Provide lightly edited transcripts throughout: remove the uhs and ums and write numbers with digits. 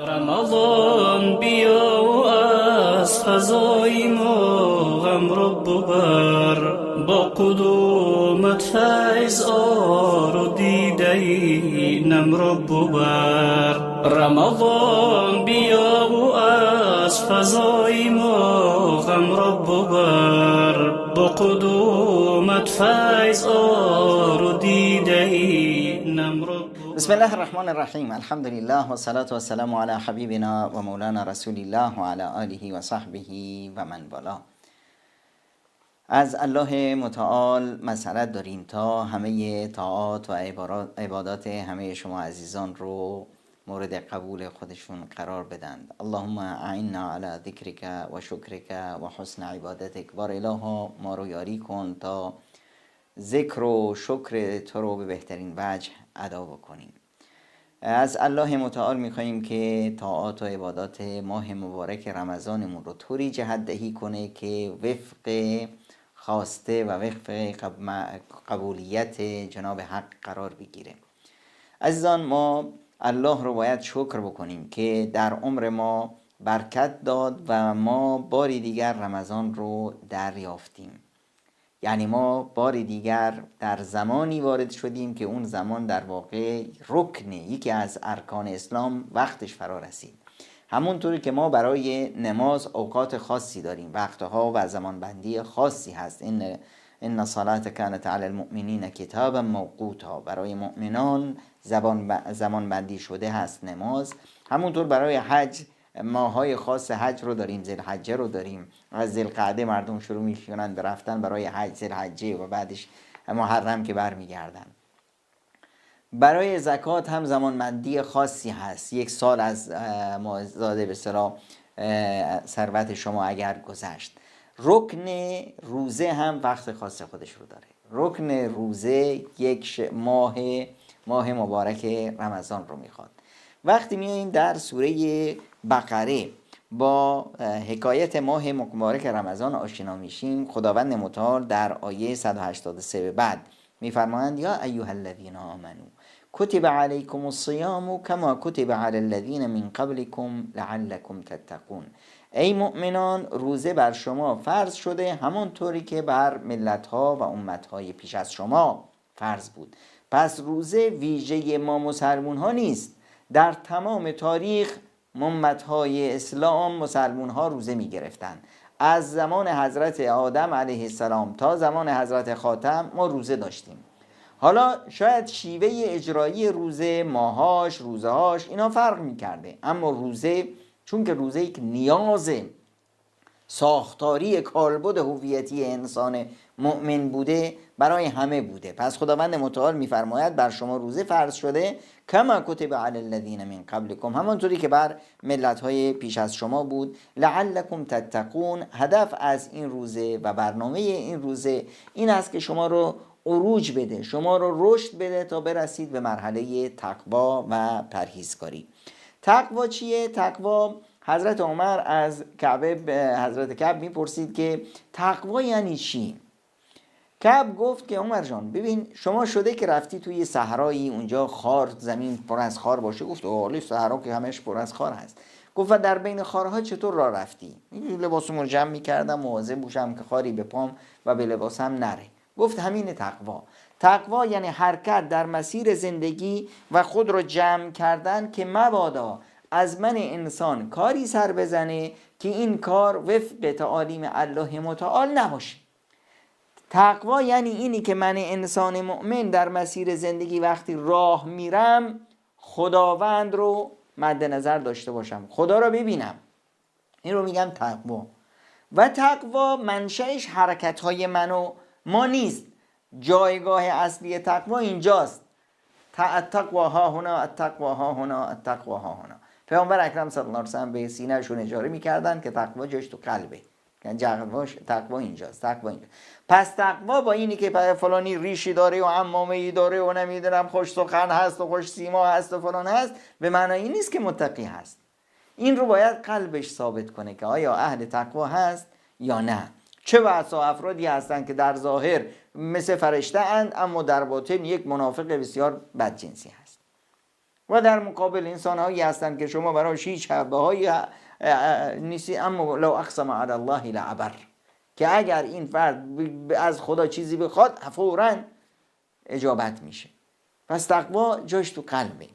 رمضان بیا و از فضای ما غم رو ببر، با قدومت فیض آر و دیده نم رو ببر. رمضان بیا و از فضای ما غم رو ببر، با قدومت فیض آر و دیده نم رو ببر. بسم الله الرحمن الرحیم. الحمد لله و صلاة و سلام علی حبیبنا و مولانا رسول الله و علی آله و صحبه و من والا. از الله متعال مسئلت داریم تا همه طاعات و عبادات همه شما عزیزان رو مورد قبول خودشون قرار بدند. اللهم اعنا علی ذکرک و شکرک و حسن عبادتک. بار الها ما رو یاری کن تا ذکر و شکر تو رو به بهترین وجه ادا بکنیم. از الله متعال میخواییم که طاعات و عبادات ماه مبارک رمضانمون رو طوری جهت دهی کنه که وفق خواسته و وفق قبولیت جناب حق قرار بگیره. عزیزان، ما الله رو باید شکر بکنیم که در عمر ما برکت داد و ما باری دیگر رمضان رو دریافتیم. یعنی ما بار دیگر در زمانی وارد شدیم که اون زمان در واقع رکن، یکی از ارکان اسلام وقتش فرا رسید. همونطوری که ما برای نماز اوقات خاصی داریم، وقتها و زمانبندی خاصی هست. ان صلات کانت علی المؤمنین کتابا موقوتا، برای مؤمنان زمان بندی شده هست نماز. همونطور برای حج ماهای خاص حج رو داریم، ذوالحجه رو داریم. از ذوالقعده مردم شروع میکنن به رفتن برای حج، ذوالحجه و بعدش محرم که برمیگردن. برای زکات هم زمانبندی خاصی هست. یک سال از مازاد به اصطلاح ثروت شما اگر گذشت. رکن روزه هم وقت خاص خودش رو داره. رکن روزه یک ماه مبارک رمضان رو میخواد. وقتی میاییم در سوره بقره با حکایت ماه مبارک رمضان آشنا میشیم، خداوند متعال در آیه 183 به بعد میفرمایند یا ایها الذین آمنو کتب علیکم الصیام کما کتب علی الذین من قبلکم لعلکم تتقون. ای مؤمنان، روزه بر شما فرض شده همانطوری که بر ملت‌ها و امت‌های پیش از شما فرض بود. پس روزه ویژه ما مسلمون ها نیست. در تمام تاریخ امت‌های اسلام مسلمون ها روزه می گرفتن. از زمان حضرت آدم علیه السلام تا زمان حضرت خاتم ما روزه داشتیم. حالا شاید شیوه اجرایی روزه، ماهاش، روزهاش اینا فرق می کرده، اما روزه چون که روزه یک نیاز ساختاری کالبد هویتی انسان مؤمن بوده، برای همه بوده. پس خداوند متعال میفرماید بر شما روزه فرض شده کما کتب علی الذین من قبلکم، همانطوری که بر ملت‌های پیش از شما بود. لعلکم تتقون، هدف از این روزه و برنامه این روزه این است که شما رو عروج بده، شما رو رشد بده تا برسید به مرحله تقوا و پرهیزکاری. تقوا چیه؟ تقوا، حضرت عمر از حضرت کعب میپرسید که تقوا یعنی چی؟ کعب گفت که عمر جان ببین، شما شده که رفتی توی صحرایی، اونجا خار، زمین پر از خار باشه. گفت اوه صحرا که همش پر از خار هست. گفت و در بین خارها چطور راه رفتی؟ لباسمو جمع میکردم مواظب باشم که خاری به پام و به لباسم نره. گفت همین تقوا. تقوا یعنی حرکت در مسیر زندگی و خود رو جمع کردن که مبادا از من انسان کاری سر بزنه که این کار وفق تعالیم الله متعال نباشه. تقوا یعنی اینی که من انسان مؤمن در مسیر زندگی وقتی راه میرم خداوند رو مد نظر داشته باشم، خدا رو ببینم. این رو میگم تقوا. و تقوا منشأش حرکت‌های من و ما نیست. جایگاه اصلی تقوا اینجاست. التقوا ها هنا، التقوا ها هنا، التقوا ها هنا. پیامبر اکرم صلی الله علیه و آله به سینه‌شون اشاره می‌کردن که تقوا جاش تو قلبه. یعنی تقوا اینجاست، تقوا اینجا. پس تقوا با اینی که فلانی ریشی داره و عمامه‌ای داره و نمیدونم خوش سخن هست و خوش سیما هست و فلان هست، به معنای این نیست که متقی هست. این رو باید قلبش ثابت کنه که آیا اهل تقوا هست یا نه. چه بسا افرادی هستند که در ظاهر مثل فرشته اند اما در باطن یک منافق بسیار بدجنسی هست. و در مقابل انسان هایی هستند که شما براش هیچ بهایی نیستی، اما لو اقسم علی الله لعبر، که اگر این فرد از خدا چیزی بخواد فوراً اجابت میشه. پس تقوا جاش تو قلبه.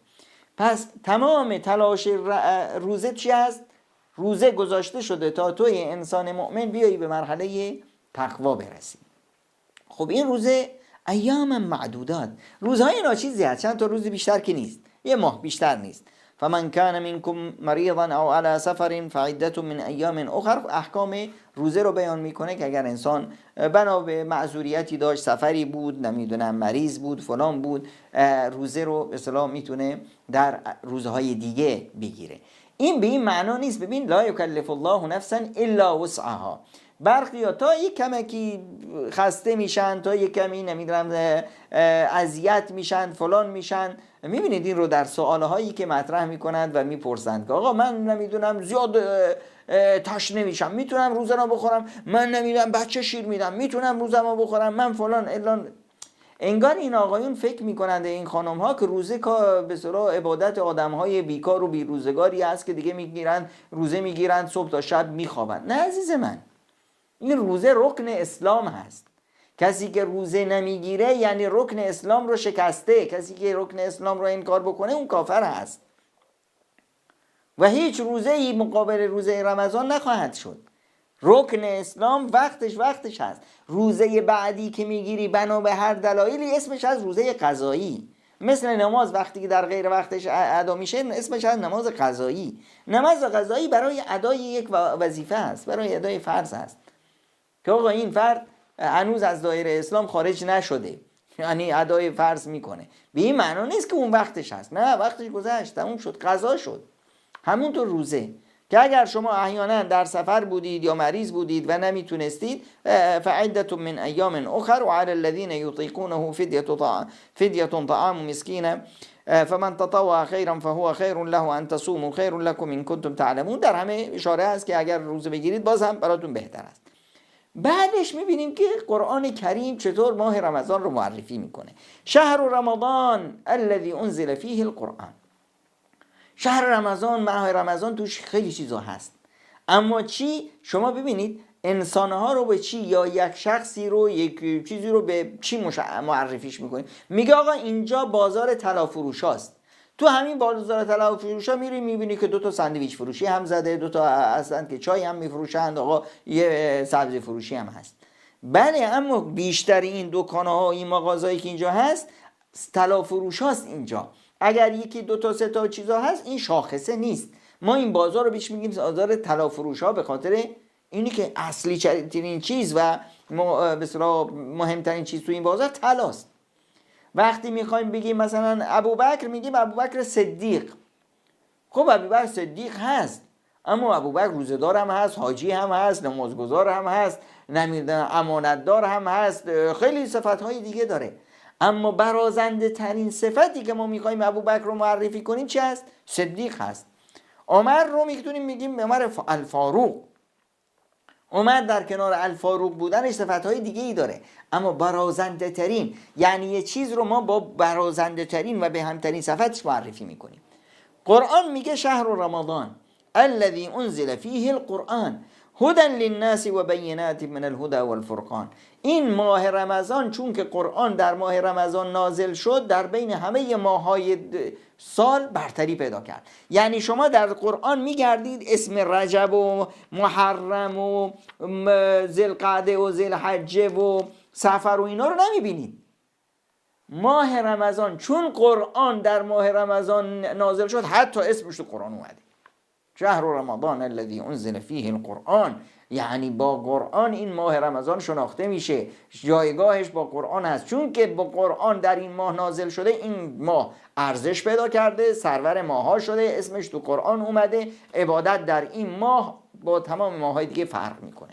پس تمام تلاش روزه چی است؟ روزه گذاشته شده تا توی انسان مؤمن بیایی به مرحله تقوا برسی. خب این روزه ایام معدودات، روزهای ناچیزی هست، چند تا روز بیشتر که نیست، یه ماه بیشتر نیست. فمن کان منکم مریضا او علی سفر فعدة من ایام اخر، احکام روزه رو بیان میکنه که اگر انسان بنا به معذوریتی داشت، سفری بود، نمیدونم مریض بود، فلان بود، روزه رو به اصطلاح میتونه در روزهای دیگه بگیره. این به این معنا نیست، ببین لا یکلف الله نفسا الا وسعها. برخی تا یک کمکی خسته میشن، تا یک کمی نمیدونم اذیت میشن، فلان میشن. میبینید این رو در سوالهایی که مطرح میکنند و میپرسند که آقا من نمیدونم زیاد تشنه میشم، میتونم روزه رو بخورم؟ من نمیدونم بچه شیر میدم، میتونم روزه رو بخورم؟ من فلان الان. انگار این آقایون فکر میکنند این خانم ها که روزه به صلاح عبادت آدم های بیکار و بیروزگاری است که دیگه میگیرن روزه میگیرن صبح تا شب میخوابن. نه عزیز من، این روزه رکن اسلام هست. کسی که روزه نمیگیره یعنی رکن اسلام رو شکسته. کسی که رکن اسلام رو انکار بکنه اون کافر هست و هیچ روزه‌ای مقابل روزه رمضان نخواهد شد. رکن اسلام وقتش هست. روزه بعدی که میگیری بنا به هر دلایلی اسمش از روزه قضایی. مثل نماز وقتی که در غیر وقتش ادا میشه اسمش از نماز قضایی. نماز قضایی برای ادای یک وظیفه است، برای ادای فرض است که آقا این فرد هنوز از دایره اسلام خارج نشده، یعنی ادای فرض میکنه. به این معنا نیست که اون وقتش هست، نه، وقتش گذشت، تموم شد، قضا شد. همونطور روزه که اگر شما احیانا در سفر بودید یا مریض بودید و نمیتونستید، فعدة من ایام اخر وعلى الذين يطيقونه فدية طعام مسكين فمن تطوع خيرا فهو خير له ان تصوموا خير لكم ان كنتم تعلمون. در همه اشاره است که اگر روزه بگیرید باز هم براتون بهتر است. بعدش میبینیم که قرآن کریم چطور ماه رمضان رو معرفی میکنه. شهر رمضان الذي انزل فيه القرآن. شهر رمضان، ماه رمضان توش خیلی چیزا هست. اما چی؟ شما ببینید انسانها رو به چی، یا یک شخصی رو، یک چیزی رو به چی معرفیش میکنه؟ میگه آقا اینجا بازار طلا فروش هاست. تو همین بازار طلا فروش ها میری میبینی که 2 تا ساندویچ فروشی هم زده، 2 تا هستند که چای هم میفروشند، آقا یه سبزی فروشی هم هست. بله، اما بیشتر این دکان‌ها، این مغازهایی که اینجا هست طلا فروش هاست. اینجا اگر 1 2 تا 3 تا چیزا هست این شاخصه نیست. ما این بازار رو بهش میگیم بازار طلا فروش ها به خاطر اینی که اصلی ترین چیز و بسیار مهمترین چیز تو این بازار طلاست. وقتی میخوایم بگیم مثلا ابوبکر، میگیم ابوبکر صدیق. خب ابوبکر صدیق هست، اما ابوبکر روزه‌دار هم هست، حاجی هم هست، نمازگزار هم هست، نمیدونم امانتدار هم هست، خیلی صفت‌های دیگه داره. اما برازنده ترین صفتی که ما میخوایم ابوبکر رو معرفی کنیم چی هست؟ صدیق هست. عمر رو میتونیم میگیم عمر الفاروق. عمر در کنار الفاروق بودنش صفتهای دیگه ای داره، اما برازنده ترین، یعنی یه چیز رو ما با برازنده ترین و به همترین صفتش معرفی میکنیم. قرآن میگه شهر رمضان الذي انزل فيه القرآن هدى للناس و بینات من الهدى والفرقان. این ماه رمضان چون که قرآن در ماه رمضان نازل شد، در بین همه ماه‌های سال برتری پیدا کرد. یعنی شما در قرآن میگردید اسم رجب و محرم و ذوالقعده و ذوالحجه و صفر و اینا رو نمیبینید. ماه رمضان چون قرآن در ماه رمضان نازل شد، حتی اسمش تو قرآن اومده، شهر رمضان الذي انزل فيه القرآن، یعنی با قرآن این ماه رمضان شناخته میشه، جایگاهش با قرآن هست. چون که با قرآن در این ماه نازل شده، این ماه ارزش پیدا کرده، سرور ماها شده، اسمش تو قرآن اومده. عبادت در این ماه با تمام ماهای دیگه فرق میکنه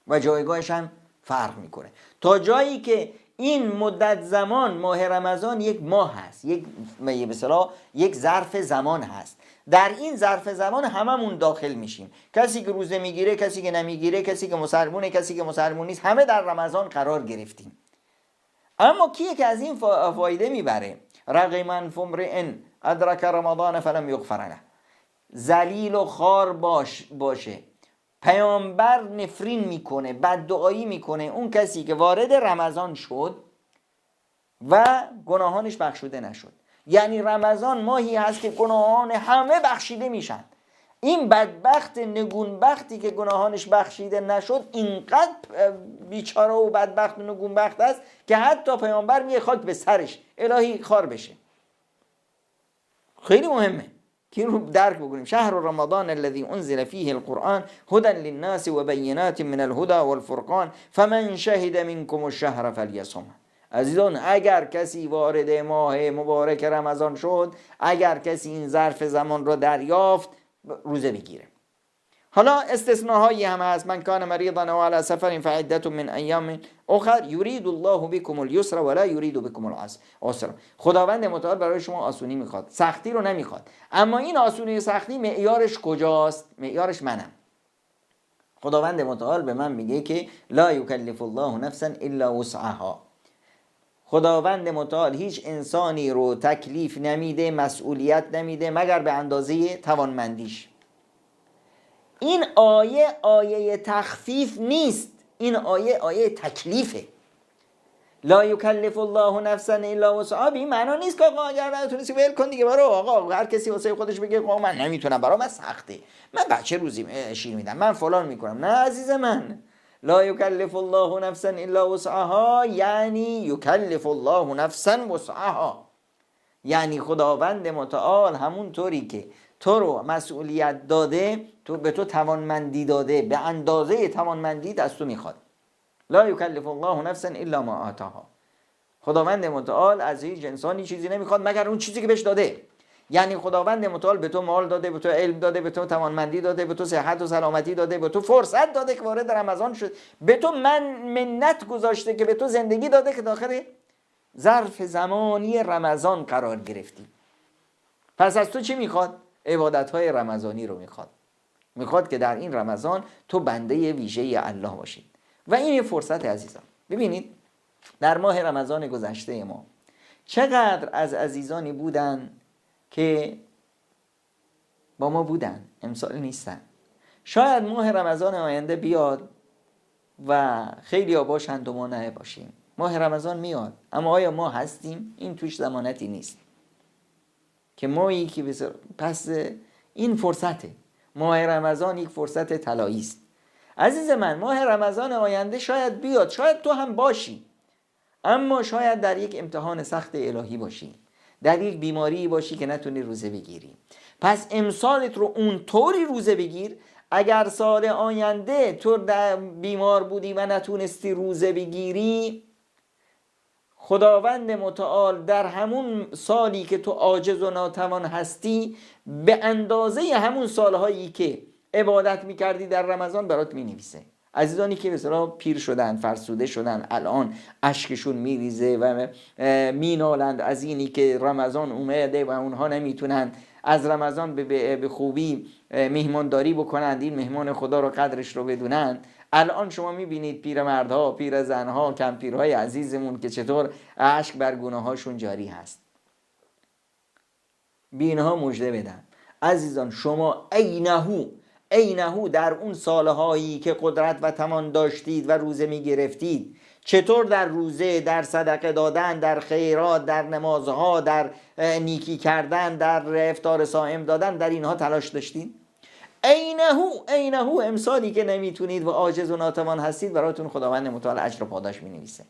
و جایگاهش هم فرق میکنه، تا جایی که این مدت زمان ماه رمضان یک ماه هست، به اصطلاح یک ظرف زمان هست. در این ظرف زمان هممون داخل میشیم، کسی که روزه میگیره، کسی که نمیگیره، کسی که مسلمونه، کسی که مسلمون نیست، همه در رمضان قرار گرفتیم. اما کیه که از این فایده میبره؟ رغما فمرئن ادرک رمضان فلم یغفر له، ذلیل و خار باشه. پیامبر نفرین میکنه، بددعایی میکنه اون کسی که وارد رمضان شد و گناهانش بخشوده نشد. یعنی رمضان ماهی هست که گناهان همه بخشیده میشن. این بدبخت نگونبختی که گناهانش بخشیده نشد اینقدر بیچاره و بدبخت و نگونبخت است که حتی پیامبر میگه خاک به سرش، الهی خار بشه. خیلی مهمه که این رو درک بکنیم. شهر رمضان الذي انزل فيه القرآن هدى للناس وبينات من الهدى والفرقان فمن شهد منكم الشهر فليصم. عزیزان، اگر کسی وارد ماه مبارک رمضان شد، اگر کسی این ظرف زمان را دریافت، روزه بگیره. حالا استثناهایی هم هست. من کان مریضا او علی سفر فعدة من ایام اخر یرید الله بكم اليسر ولا یرید بكم العسر. خداوند متعال برای شما آسونی میخواد، سختی رو نمیخواد. اما این آسونی و سختی معیارش کجاست؟ معیارش منم. خداوند متعال به من میگه که لا یکلف الله نفسا الا وسعها. خداوند متعال هیچ انسانی رو تکلیف نمیده، مسئولیت نمیده مگر به اندازه توانمندیش. این آیه تخفیف نیست، این آیه تکلیفه. لا یکلف الله نفسا الا وسعها. این معنا نیست که آقا اگر نتونستی ول کن دیگه، برو آقا هر کسی واسه خودش بگه آقا من نمیتونم، برام من سخته، من بچه روزی شیر میدم، من فلان میکنم. نه عزیز من، لا یکلف الله نفسا الا وسعها یعنی یکلف الله نفسا وسعها. یعنی خداوند متعال همون طوری که تو رو مسئولیت داده، به تو توانمندی داده، به اندازه توانمندی از تو میخواد. لا یکلف الله نفسا الا ما آتاها. خداوند متعال از هیچ انسانی چیزی نمیخواد مگر اون چیزی که بهش داده. یعنی خداوند متعال به تو مال داده، به تو علم داده، به تو توانمندی داده، به تو صحت و سلامتی داده، به تو فرصت داده که وارد رمضان شد، به تو منت گذاشته که به تو زندگی داده که داخل ظرف زمانی رمضان قرار گرفتی. پس از تو چی میخواد؟ عبادت‌های رمضانی رو میخواد. میخواد که در این رمضان تو بنده ویژه الله باشی. و این فرصت عزیزان. ببینید در ماه رمضان گذشته ما چقدر از عزیزانی بودن که با ما بودن، امسال نیستن. شاید ماه رمضان آینده بیاد و خیلی ها باشند و ما نه باشیم. ماه رمضان میاد، اما آیا ما هستیم؟ این توش ضمانتی نیست که مایی که پس این فرصته. ماه رمضان یک فرصت طلایی است. عزیز من، ماه رمضان آینده شاید بیاد، شاید تو هم باشی، اما شاید در یک امتحان سخت الهی باشی، در یک بیماری باشی که نتونی روزه بگیری. پس امسالت رو اون طوری روزه بگیر. اگر سال آینده تو بیمار بودی و نتونستی روزه بگیری، خداوند متعال در همون سالی که تو عاجز و ناتوان هستی به اندازه همون سالهایی که عبادت میکردی در رمضان برات مینویسه. عزیزانی که بسیار پیر شدن، فرسوده شدن، الان اشکشون میریزه و مینالند از اینی که رمضان اومده و اونها نمیتونن از رمضان به خوبی مهمانداری بکنند، این مهمان خدا رو قدرش رو بدونن. الان شما میبینید پیرمردها، پیرزنها، کمپیرهای عزیزمون که چطور اشک بر گونه هاشون جاری هست. به اینها مژده بدم عزیزان، شما عینهو در اون سالهایی که قدرت و توان داشتید و روزه میگرفتید، چطور در روزه، در صدقه دادن، در خیرات، در نمازها، در نیکی کردن، در افطار صائم دادن، در اینها تلاش داشتید؟ عینهو امسالی که نمیتونید و عاجز و ناتوان هستید، براتون خداوند متعال اجر و پاداش مینویسه.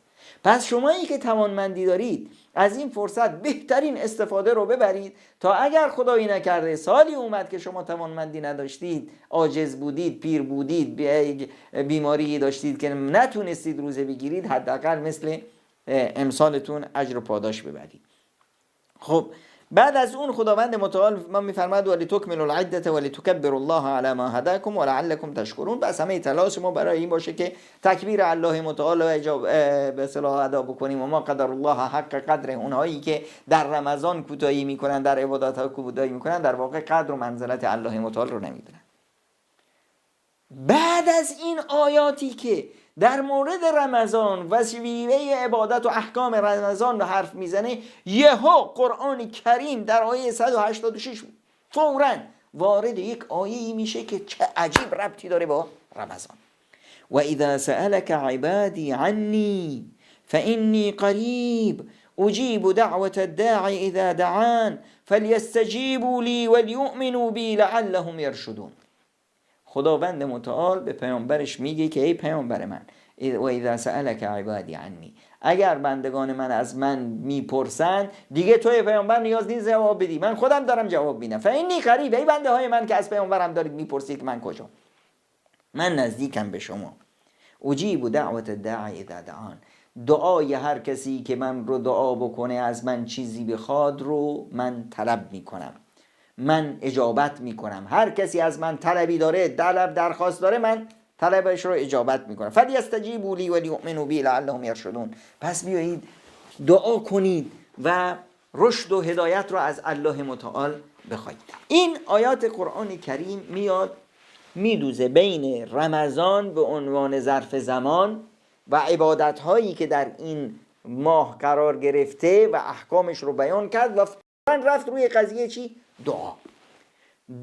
پس شمایی که توانمندی دارید از این فرصت بهترین استفاده رو ببرید تا اگر خدایی نکرده سالی اومد که شما توانمندی نداشتید، عاجز بودید، پیر بودید، بیماری داشتید که نتونستید روزه بگیرید، حداقل مثل امسالتون اجر و پاداش ببرید. خب بعد از اون خداوند متعال ما میفرماد ولتکملوا العدة ولتکبروا الله علی ما هداکم ولعلکم تشکرون. بس همه تلاش ما برای این باشه که تکبیر الله متعال رو به اصطلاح ادا بکنیم. و ما قدر الله حق قدره. اونهایی که در رمضان کوتاهی میکنن، در عبادات ها کوتاهی میکنن، در واقع قدر و منزلت الله متعال رو نمیدونن. بعد از این آیاتی که در مورد رمضان و شیوه عبادت و احکام رمضان رو حرف میزنه، یهو قرآن کریم در آیه 186 فوراً وارد یک آیه میشه که چه عجیب ربطی داره با رمضان. و اذا سألك عبادی عنی فإنی قریب اجیب دعوة الداعی اذا دعان فلیستجیبوا لی ولیؤمنوا بی لعلهم یرشدون. خداوند متعال به پیامبرش میگه که ای پیامبر من، و اذا سألك عبادی عنی، اگر بندگان من از من میپرسن دیگه توی پیامبر نیاز نیست جواب بدی، من خودم دارم جواب میدم. فإنی قریب، ای بنده های من که از پیامبرم دارید میپرسید من کجا، من نزدیکم به شما. اجیب دعوت الداعی اذا دعان، دعای هر کسی که من رو دعا بکنه از من چیزی بخواد رو من طلب میکنم، من اجابت میکنم. هر کسی از من طلبی داره، درخواست داره، من طلبش رو اجابت میکنم. فلیستجیبوا لی ولیؤمنوا بی لعلهم یرشدون. پس بیایید دعا کنید و رشد و هدایت رو از الله متعال بخواید. این آیات قرآن کریم میاد میدوزه بین رمضان به عنوان ظرف زمان و عبادت هایی که در این ماه قرار گرفته و احکامش رو بیان کرد و فوراً رفت روی قضیه چی؟ دعا.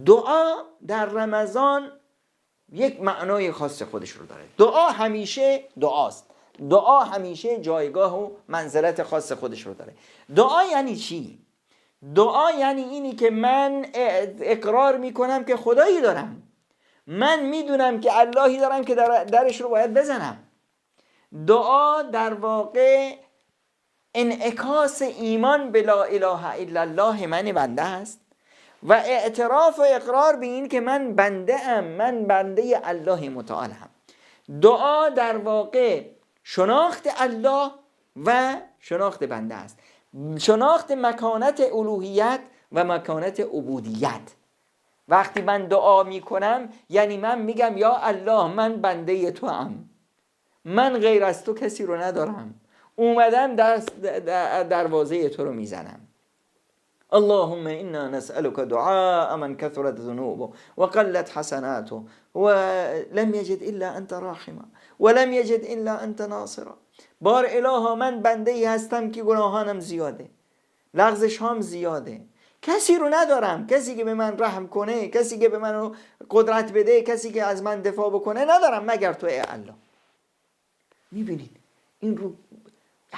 دعا در رمضان یک معنای خاص خودش رو داره. دعا همیشه دعاست، دعا همیشه جایگاه و منزلت خاص خودش رو داره. دعا یعنی چی؟ دعا یعنی اینی که من اقرار میکنم که خدایی دارم، من میدونم که اللهی دارم که درش رو باید بزنم. دعا در واقع انعکاس ایمان به لا اله الا الله من بنده است و اعتراف و اقرار به این که من بنده ام، من بنده الله متعال هم. دعا در واقع شناخت الله و شناخت بنده است، شناخت مکانت الوهیت و مکانت عبودیت. وقتی من دعا میکنم یعنی من میگم یا الله من بنده تو ام، من غیر از تو کسی رو ندارم، اومدم دروازه تو رو میزنم. اللهم انا نسألك دعاء من كثرت ذنوبه وقلت حسناته ولم يجد الا انت راحما ولم يجد الا انت ناصرا. بار الها من بنده ای هستم که گناهانم زیاده، لغزش هام زیاده، کسی رو ندارم، کسی که به من رحم کنه، کسی که به من قدرت بده، کسی که از من دفاع بکنه ندارم مگر تو ای الله. میبینید این رو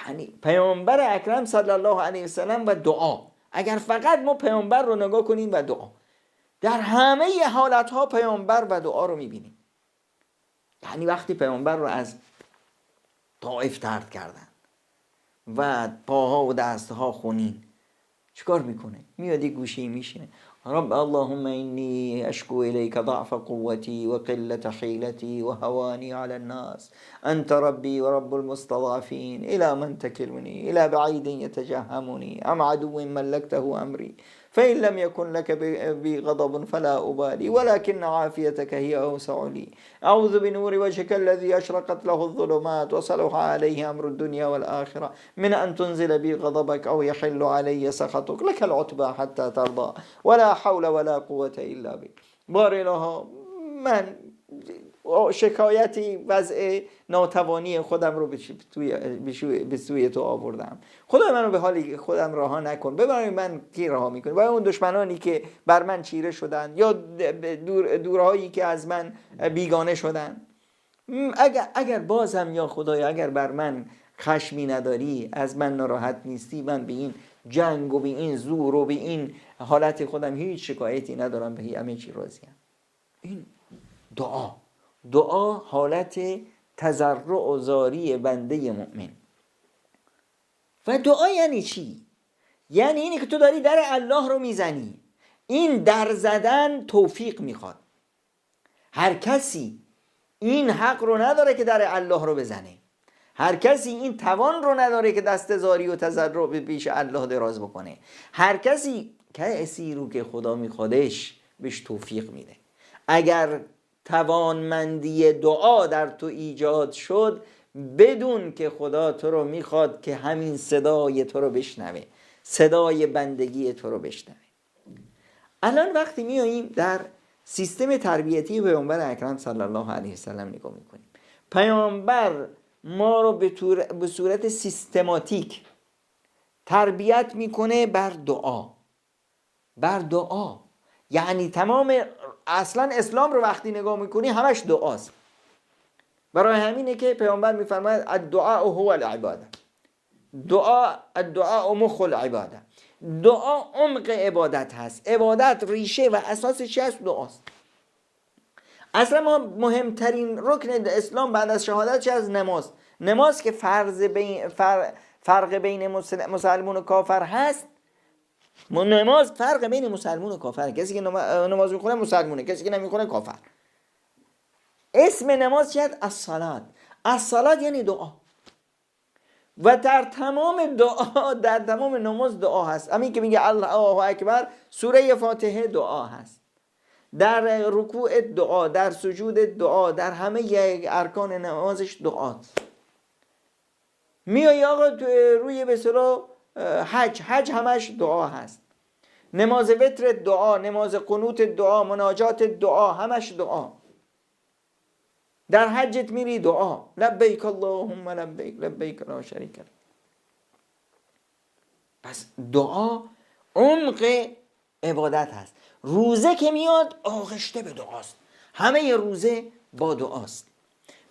یعنی پیامبر اکرم صلی الله علیه وسلم و دعا. اگر فقط ما پیامبر رو نگاه کنیم و دعا، در همه حالتها پیامبر و دعا رو میبینیم. یعنی وقتی پیامبر رو از طائف طرد کردن و پاها و دستها خونین، چیکار میکنه؟ میاد یک گوشه میشینه، رب اللهم اینی اشکو الیک ضعف قوتی و قلت حیلتی و هوانی علی الناس، انت ربی و رب المستضعفین، الى من تکلونی الى بعید یتجهمونی ام عدو ملکته امری فإن لم يكن لك بي غضب فلا أبالي ولكن عافيتك هي أوسع لي أعوذ بنور وجهك الذي أشرقت له الظلمات وصلح عليه أمر الدنيا والآخرة من أن تنزل بي غضبك أو يحل علي سخطك لك العتبى حتى ترضى ولا حول ولا قوة إلا بك. بار الها من شکایتی وضع ناتوانی خودم رو به سوی تو آوردم، خدا منو به حالی خودم رها نکن، ببین من کی رها میکنی؟ باید اون دشمنانی که بر من چیره شدن یا دورهایی که از من بیگانه شدن، اگر بازم یا خدایا اگر بر من خشمی نداری، از من ناراحت نیستی، من به این جنگ و به این زور و به این حالت خودم هیچ شکایتی ندارم، به همه چی راضیم. این دعا حالت تضرع و زاری بنده مؤمن. و دعا یعنی چی؟ یعنی اینی که تو داری در الله رو میزنی. این در زدن توفیق میخواد. هر کسی این حق رو نداره که در الله رو بزنه، هر کسی این توان رو نداره که دست زاری و تضرع به پیش الله دراز بکنه. هر کسی رو که خدا میخوادش بهش توفیق میده. اگر توانمندی دعا در تو ایجاد شد، بدون که خدا تو رو میخواد که همین صدای تو رو بشنوه، صدای بندگی تو رو بشنوه. الان وقتی میاییم در سیستم تربیتی پیامبر اکرم صلی الله علیه وسلم نگاه میکنیم، پیامبر ما رو به صورت سیستماتیک تربیت میکنه بر دعا. یعنی تمام اصلا اسلام رو وقتی نگاه میکنی همش دعاست. برای همینه که پیامبر میفرماید الدعاء هو العباده، الدعاء مخ العباده. دعا عمق عبادت هست. عبادت ریشه و اساسش چی هست؟ دعاست. اصلا ما مهمترین رکن اسلام بعد از شهادت چی از نماز که فرق بین مسلمون و کافر هست. نماز فرق بین مسلمون و کافر. کسی که نماز میخونه مسلمونه، کسی که نمیخونه کافر. اسم نماز چی هست؟ الصلات یعنی دعا. و در تمام نماز دعا هست. همین که میگه الله اکبر، سوره فاتحه دعا هست، در رکوع دعا، در سجود دعا، در همه ارکان نمازش دعاست. میای آقا روی به اصطلاح حج همش دعا هست. نماز وتر دعا، نماز قنوت دعا، مناجات دعا، همش دعا. در حجت میری دعا، لبیک اللهم لبیک لبیک لا شریک لک. پس دعا عمق عبادت هست. روزه که میاد آغشته به دعاست، همه روزه با دعاست.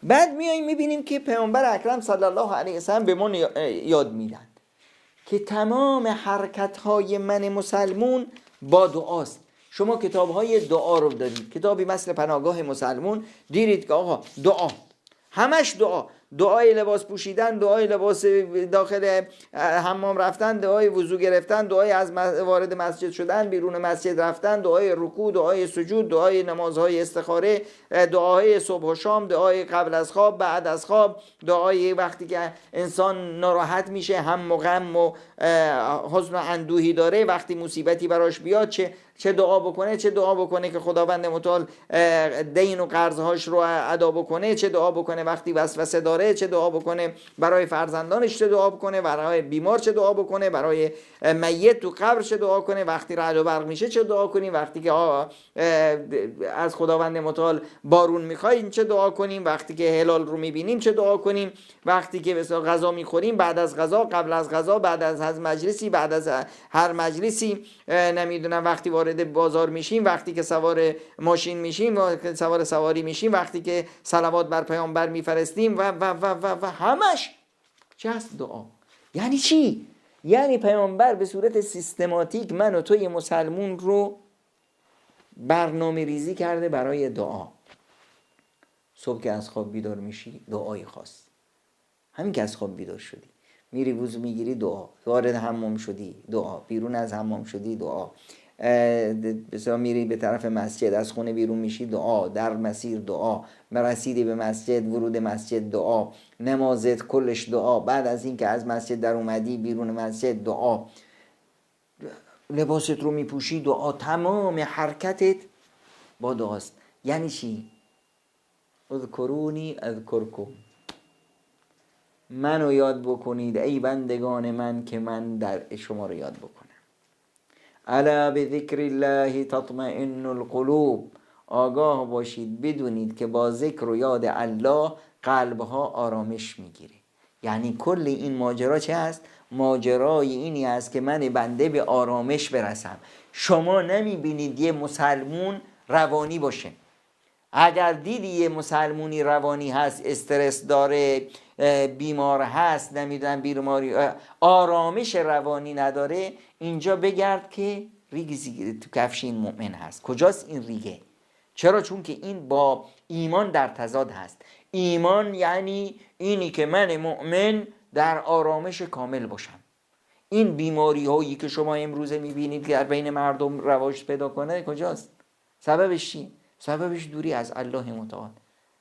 بعد میاییم میبینیم که پیامبر اکرم صلی الله علیه وسلم به ما یاد میدن که تمام حرکت‌های من مسلمون با دعاست. شما کتاب‌های دعا رو دارید، کتابی مثل پناهگاه مسلمون، دیرید که آقا دعا، همش دعای لباس پوشیدن، دعای لباس داخل حمام رفتن، دعای وضو گرفتن، دعای از وارد مسجد شدن، بیرون مسجد رفتن، دعای رکوع، دعای سجود، دعای نمازهای استخاره، دعای صبح و شام، دعای قبل از خواب، بعد از خواب، دعای وقتی که انسان ناراحت میشه، هم و غم و حزن و اندوهی داره، وقتی مصیبتی براش بیاد چه دعا بکنه که خداوند متعال دین و قرضهاش رو ادا بکنه، چه دعا بکنه وقتی وسوسه داره، چه دعا بکنه برای فرزندانش، چه دعا بکنه برای بیمار، چه دعا بکنه برای میت تو قبر، چه دعا کنه وقتی رعد و برق میشه، چه دعا کنیم وقتی که از خداوند متعال بارون میخوایم، چه دعا کنیم وقتی که هلال رو میبینیم، چه دعا کنیم وقتی که مثلا غذا میخوریم، بعد از غذا، قبل از غذا، بعد از مجلسی، بعد از هر مجلسی، نمیدونم وقتی وارد بازار میشیم، وقتی که سوار ماشین میشیم، سواری میشیم، وقتی که صلوات بر پیامبر میفرستیم و همش چه هست؟ دعا. یعنی چی؟ یعنی پیامبر به صورت سیستماتیک من و توی مسلمون رو برنامه ریزی کرده برای دعا. صبح که از خواب بیدار میشی دعای خاص، همین که از خواب بیدار شدی میری وضو میگیری دعا، وارد حمام شدی دعا، بیرون از حمام شدی دعا، بسیار میری به طرف مسجد، از خونه بیرون میشی دعا، در مسیر دعا، رسیدی به مسجد، ورود مسجد دعا، نمازت کلش دعا، بعد از این که از مسجد در اومدی بیرون مسجد دعا، لباست رو میپوشی دعا، تمام حرکتت با دعاست. یعنی چی؟ اذکرونی اذکرکم، منو یاد بکنید ای بندگان من که من در شما رو یاد بکنم. الا بذکر الله تطمئن القلوب، آگاه باشید بدونید که با ذکر و یاد الله قلبها آرامش میگیره. یعنی کل این ماجرا چه هست؟ ماجرای اینی است که من بنده به آرامش برسم. شما نمیبینید یه مسلمون روانی باشه. اگر دیدی یه مسلمونی روانی هست، استرس داره، بیمار هست، نمیدونم بیماری، آرامش روانی نداره، اینجا بگرد که ریگی تو کفش این مؤمن هست. کجاست این ریگه؟ چرا؟ چون که این با ایمان در تضاد هست. ایمان یعنی اینی که من مؤمن در آرامش کامل باشم. این بیماری هایی که شما امروزه میبینید که در بین مردم رواج پیدا کنه کجاست؟ سببش چی؟ سببش دوری از الله متعال.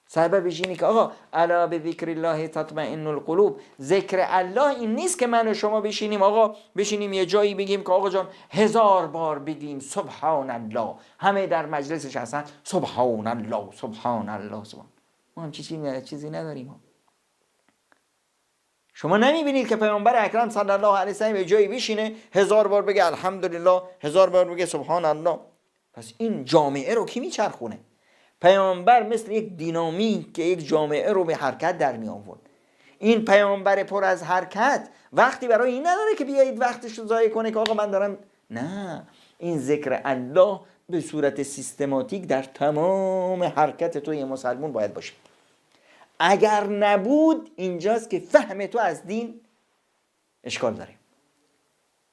سببش اینه که آقا الا بذکر الله تطمئن القلوب. ذکر الله این نیست که من و شما بشینیم آقا بشینیم یه جایی بگیم که آقا جان 1000 بار بگیم سبحان الله، همه در مجلسش هستن سبحان الله سبحان الله سبحان. ما هم چیزی نداریم. شما نمیبینید که پیامبر اکرم صلی الله علیه و سلم یه جایی بشینه 1000 بار بگه الحمدلله، 1000 بار بگه سبحان الله. پس این جامعه رو کی میچرخونه؟ پیامبر مثل یک دینامیک که یک جامعه رو به حرکت در می آورد. این پیامبر پر از حرکت وقتی برای این نداره که بیایید وقتش رو ضایع کنه که آقا من دارم، نه، این ذکر الله به صورت سیستماتیک در تمام حرکت توی مسلمان باید باشه. اگر نبود اینجاست که فهم تو از دین اشکال داره.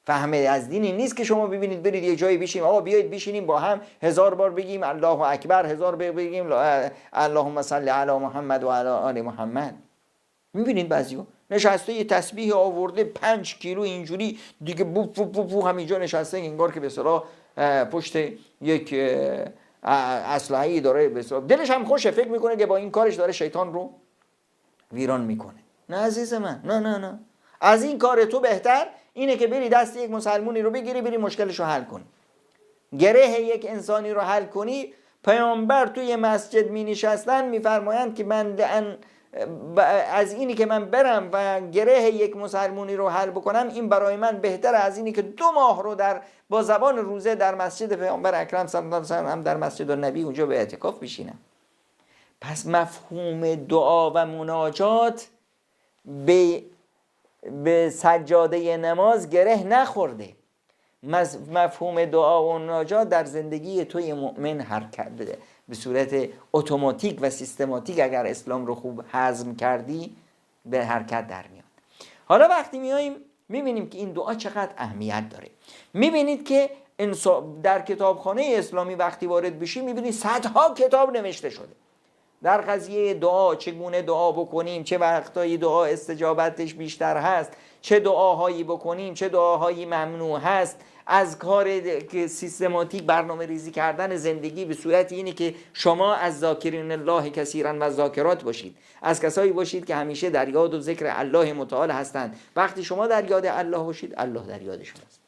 فهم از دین این نیست که شما ببینید برید یه جایی بشیم، آقا بیایید بشینیم با هم 1000 بار بگیم الله اکبر، 1000 بار بگیم اللهم صل علی محمد و علی آل محمد. میبینید بعضیو نشسته یه تسبیح آورده 5 کیلو اینجوری دیگه بوف بوف بوف همینجا نشسته انگار که به اصطلاح پشت یک اسلحه‌ای داره، به اصطلاح دلش هم خوشه، فکر میکنه که با این کارش داره شیطان رو ویران میکنه. نه عزیز من، نه نه نه، از این کار تو بهتر اینه که بری دست یک مسلمونی رو بگیری بری مشکلش رو حل کنی، گره یک انسانی رو حل کنی. پیامبر توی مسجد می نشستن میفرمایند که من از اینی که من برم و گره یک مسلمونی رو حل بکنم این برای من بهتر از اینی که 2 ماه رو با زبان روزه در مسجد پیامبر اکرم صلی الله علیه و سلم در مسجد النبی اونجا به اعتکاف بشینم. پس مفهوم دعا و مناجات به سجاده نماز گره نخورده. مفهوم دعا و مناجات در زندگی توی مؤمن حرکت بده به صورت اتوماتیک و سیستماتیک. اگر اسلام رو خوب هضم کردی به حرکت در میاد. حالا وقتی میاییم میبینیم که این دعا چقدر اهمیت داره. میبینید که در کتابخانه اسلامی وقتی وارد بشی میبینید صدها کتاب نوشته شده در قضیه دعا، چگونه دعا بکنیم، چه وقتایی دعا استجابتش بیشتر هست، چه دعاهایی بکنیم، چه دعاهایی ممنوع هست. از کار سیستماتیک برنامه ریزی کردن زندگی به صورت اینه که شما از ذاکرین الله کثیرا و ذاکرات باشید، از کسایی باشید که همیشه در یاد و ذکر الله متعال هستند. وقتی شما در یاد الله باشید الله در یاد شماست.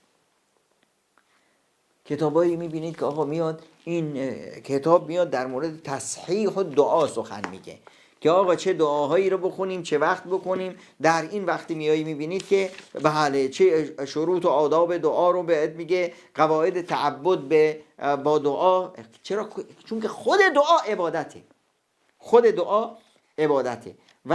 کتابایی میبینید که آقا میاد این کتاب میاد در مورد تصحیح و دعا سخن میگه که آقا چه دعاهایی رو بخونیم، چه وقت بکنیم. در این وقتی میایی میبینید که بله چه شروط و آداب دعا رو بهت میگه، قواعد تعبد با دعا. چرا؟ چون که خود دعا عبادته، خود دعا عبادته. و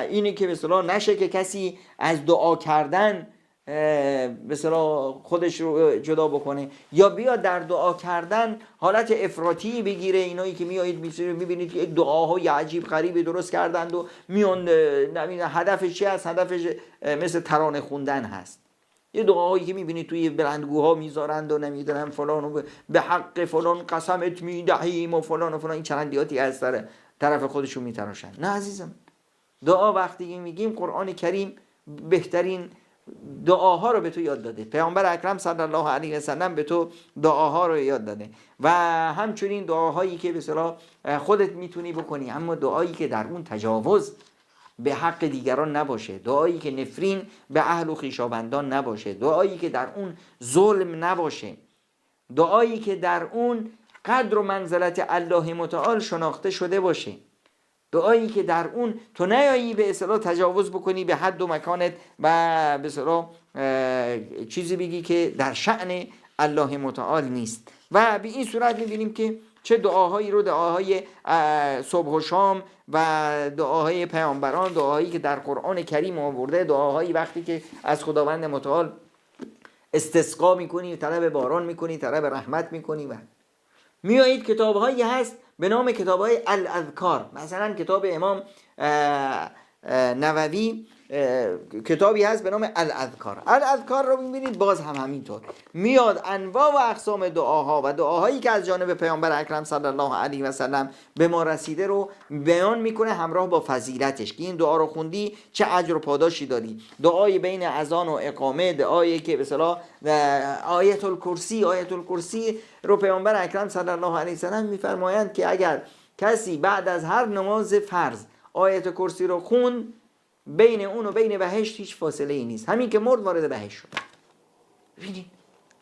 اینی که به اصطلاح نشه که کسی از دعا کردن به اصطلاح خودش رو جدا بکنه یا بیاد در دعا کردن حالت افراطی بگیره. اینایی که میایید میبینید که دعاهای عجیب غریبی درست کردند و میان هدفش چی هست؟ هدفش مثل ترانه خوندن هست. یه دعاهایی که میبینید توی بلندگوها میذارند و نمیدونم فلان و به حق فلان قسمت میدهیم و فلان و فلان، این چرندیاتی از طرف خودشون میتراشن. نه عزیزم، دعا وقتی میگیم قرآن کریم بهترین دعاها رو به تو یاد داده. پیامبر اکرم صلی الله علیه و سلم به تو دعاها رو یاد داده و همچنین دعاهایی که به اصطلاح خودت میتونی بکنی، اما دعایی که در اون تجاوز به حق دیگران نباشه، دعایی که نفرین به اهل و خویشاوندان نباشه، دعایی که در اون ظلم نباشه، دعایی که در اون قدر و منزلت الله متعال شناخته شده باشه، دعایی که در اون تو نیایی به اصطلاح تجاوز بکنی به حد و مکانت و به اصطلاح چیزی بگی که در شأن الله متعال نیست. و به این صورت می‌بینیم که چه دعاهایی رو، دعاهای صبح و شام و دعاهای پیامبران، دعاهایی که در قرآن کریم آورده، دعاهایی وقتی که از خداوند متعال استسقا می‌کنی، طلب باران می‌کنی، طلب رحمت می‌کنی. و میایید کتاب‌هایی هست به نام کتاب‌های الاذکار. مثلا کتاب امام نووی کتابی هست به نام الاذکار. الاذکار رو می‌بینید باز هم همینطور میاد انواع و اقسام دعاها و دعاهایی که از جانب پیامبر اکرم صلی الله علیه و سلم به ما رسیده رو بیان میکنه همراه با فضیلتش که این دعا رو خوندی چه اجر و پاداشی داری. دعای بین اذان و اقامه، دعایی که به اصطلاح آیت الکرسی رو پیامبر اکرم صلی الله علیه و سلم میفرمایند که اگر کسی بعد از هر نماز فرض آیت کرسی رو خوند بین اون و بین بهشت هیچ فاصله ای نیست، همین که مرد وارد بهشت شد. ببینید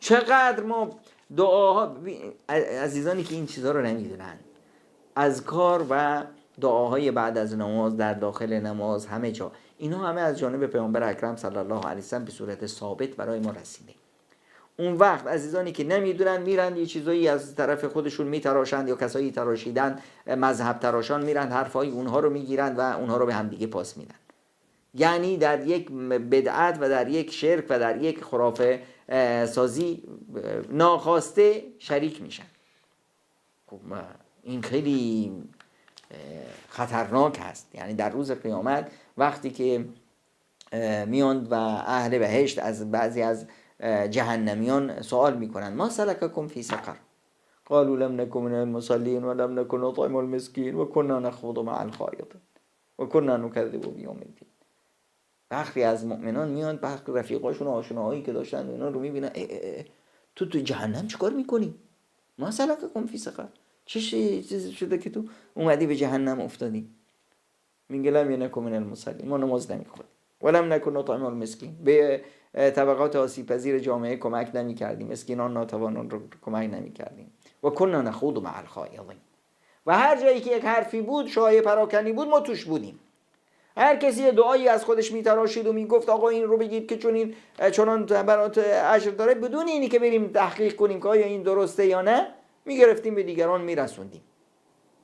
چقدر ما دعاها، عزیزانی که این چیزها رو نمیدونن، اذکار و دعاهای بعد از نماز، در داخل نماز، همه جا اینا همه از جانب پیامبر اکرم صلی الله علیه و سلم به صورت ثابت برای ما رسیده. اون وقت عزیزانی که نمیدونن میرن یه چیزایی از طرف خودشون میتراشند یا کسایی تراشیدن، مذهب تراشان میرن حرفای اونها رو میگیرن و اونها رو به همدیگه پاس میدن. یعنی در یک بدعت و در یک شرک و در یک خرافه سازی ناخواسته شریک میشن. خب این خیلی خطرناک هست. یعنی در روز قیامت وقتی که میاند و اهل بهشت از بعضی از جهنمیان سوال میکنن ما سلککم فی سقر قالوا لم نکن من المصلین و لم نکن نطعم المسکین و کنا نخوض مع الخائضین و کنا نکذب بیوم الدین. برخی از مؤمنان میان برخی رفیقاشون و آشناهایی که داشتن اینا رو میبینن تو جهنم چیکار میکنی؟ ما سلککم فی سقر، چه چیزی شده که تو اومدی به جهنم افتادی؟ میگه لم نکن من المصلین، ما نماز نمیخونیم، ولم نکن نطعم المسکین، به طبقات آسیب پذیر جامعه کمک نمیکردیم، مسکینان ناتوانان رو کمک نمیکردیم، و کنا نخوض مع الخائضین، و هر جایی که یک حرفی بود شایعه پراکنی بود ما توش بودیم. هر کسی دعایی از خودش میتراشید و میگفت آقا این رو بگید که چنان برات اجر داره، بدون اینی که بریم تحقیق کنیم که آیا این درسته یا نه، میگرفتیم به دیگران میرسوندیم.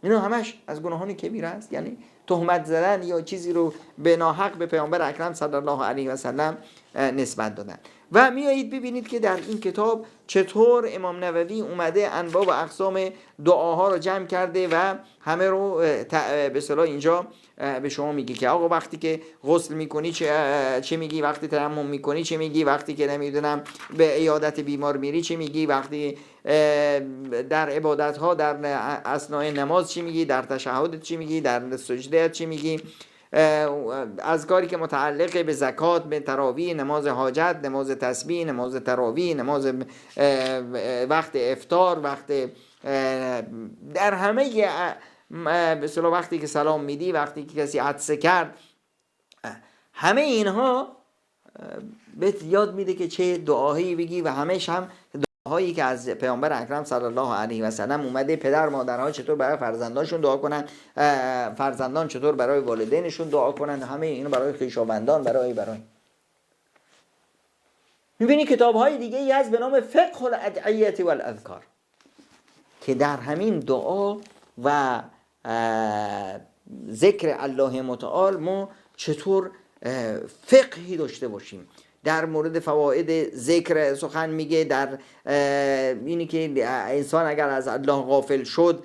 اینا همش از گناهان کبیره است. یعنی تهمت زدن یا چیزی رو به ناحق به پیامبر اکرم صلی الله علیه و سلم نسبت دادن. و میایید ببینید که در این کتاب چطور امام نووی اومده انواع و اقسام دعاها رو جمع کرده و همه رو به اصطلاح اینجا به شما میگه که آقا وقتی که غسل میکنی چه میگی، وقتی تیمم میکنی چه میگی، وقتی که نمیدونم به عیادت بیمار میری چه میگی، وقتی در عبادت ها در اثناء نماز چی میگی، در تشهد چی میگی، در سجده چی میگی، اذکاری که متعلق به زکات، به تراویح، نماز حاجت، نماز تسبیح، نماز تراویح، نماز وقت افطار، وقت در همه به اصطلاح وقتی که سلام میدی، وقتی که کسی عطسه کرد، همه اینها بهت یاد میده که چه دعاهایی بگی و همش هم دعاهایی که از پیامبر اکرم صلی الله علیه و سلم اومده. پدر مادرها چطور برای فرزندانشون دعا کنن، فرزندان چطور برای والدینشون دعا کنن، همه اینو برای خویشاوندان، برای میبینی کتاب‌های دیگه ای از به نام فقه الادعیه والاذکار که در همین دعا و ذکر الله متعال ما چطور فقهی داشته باشیم. در مورد فواید ذکر سخن میگه، در اینی که انسان اگر از الله غافل شد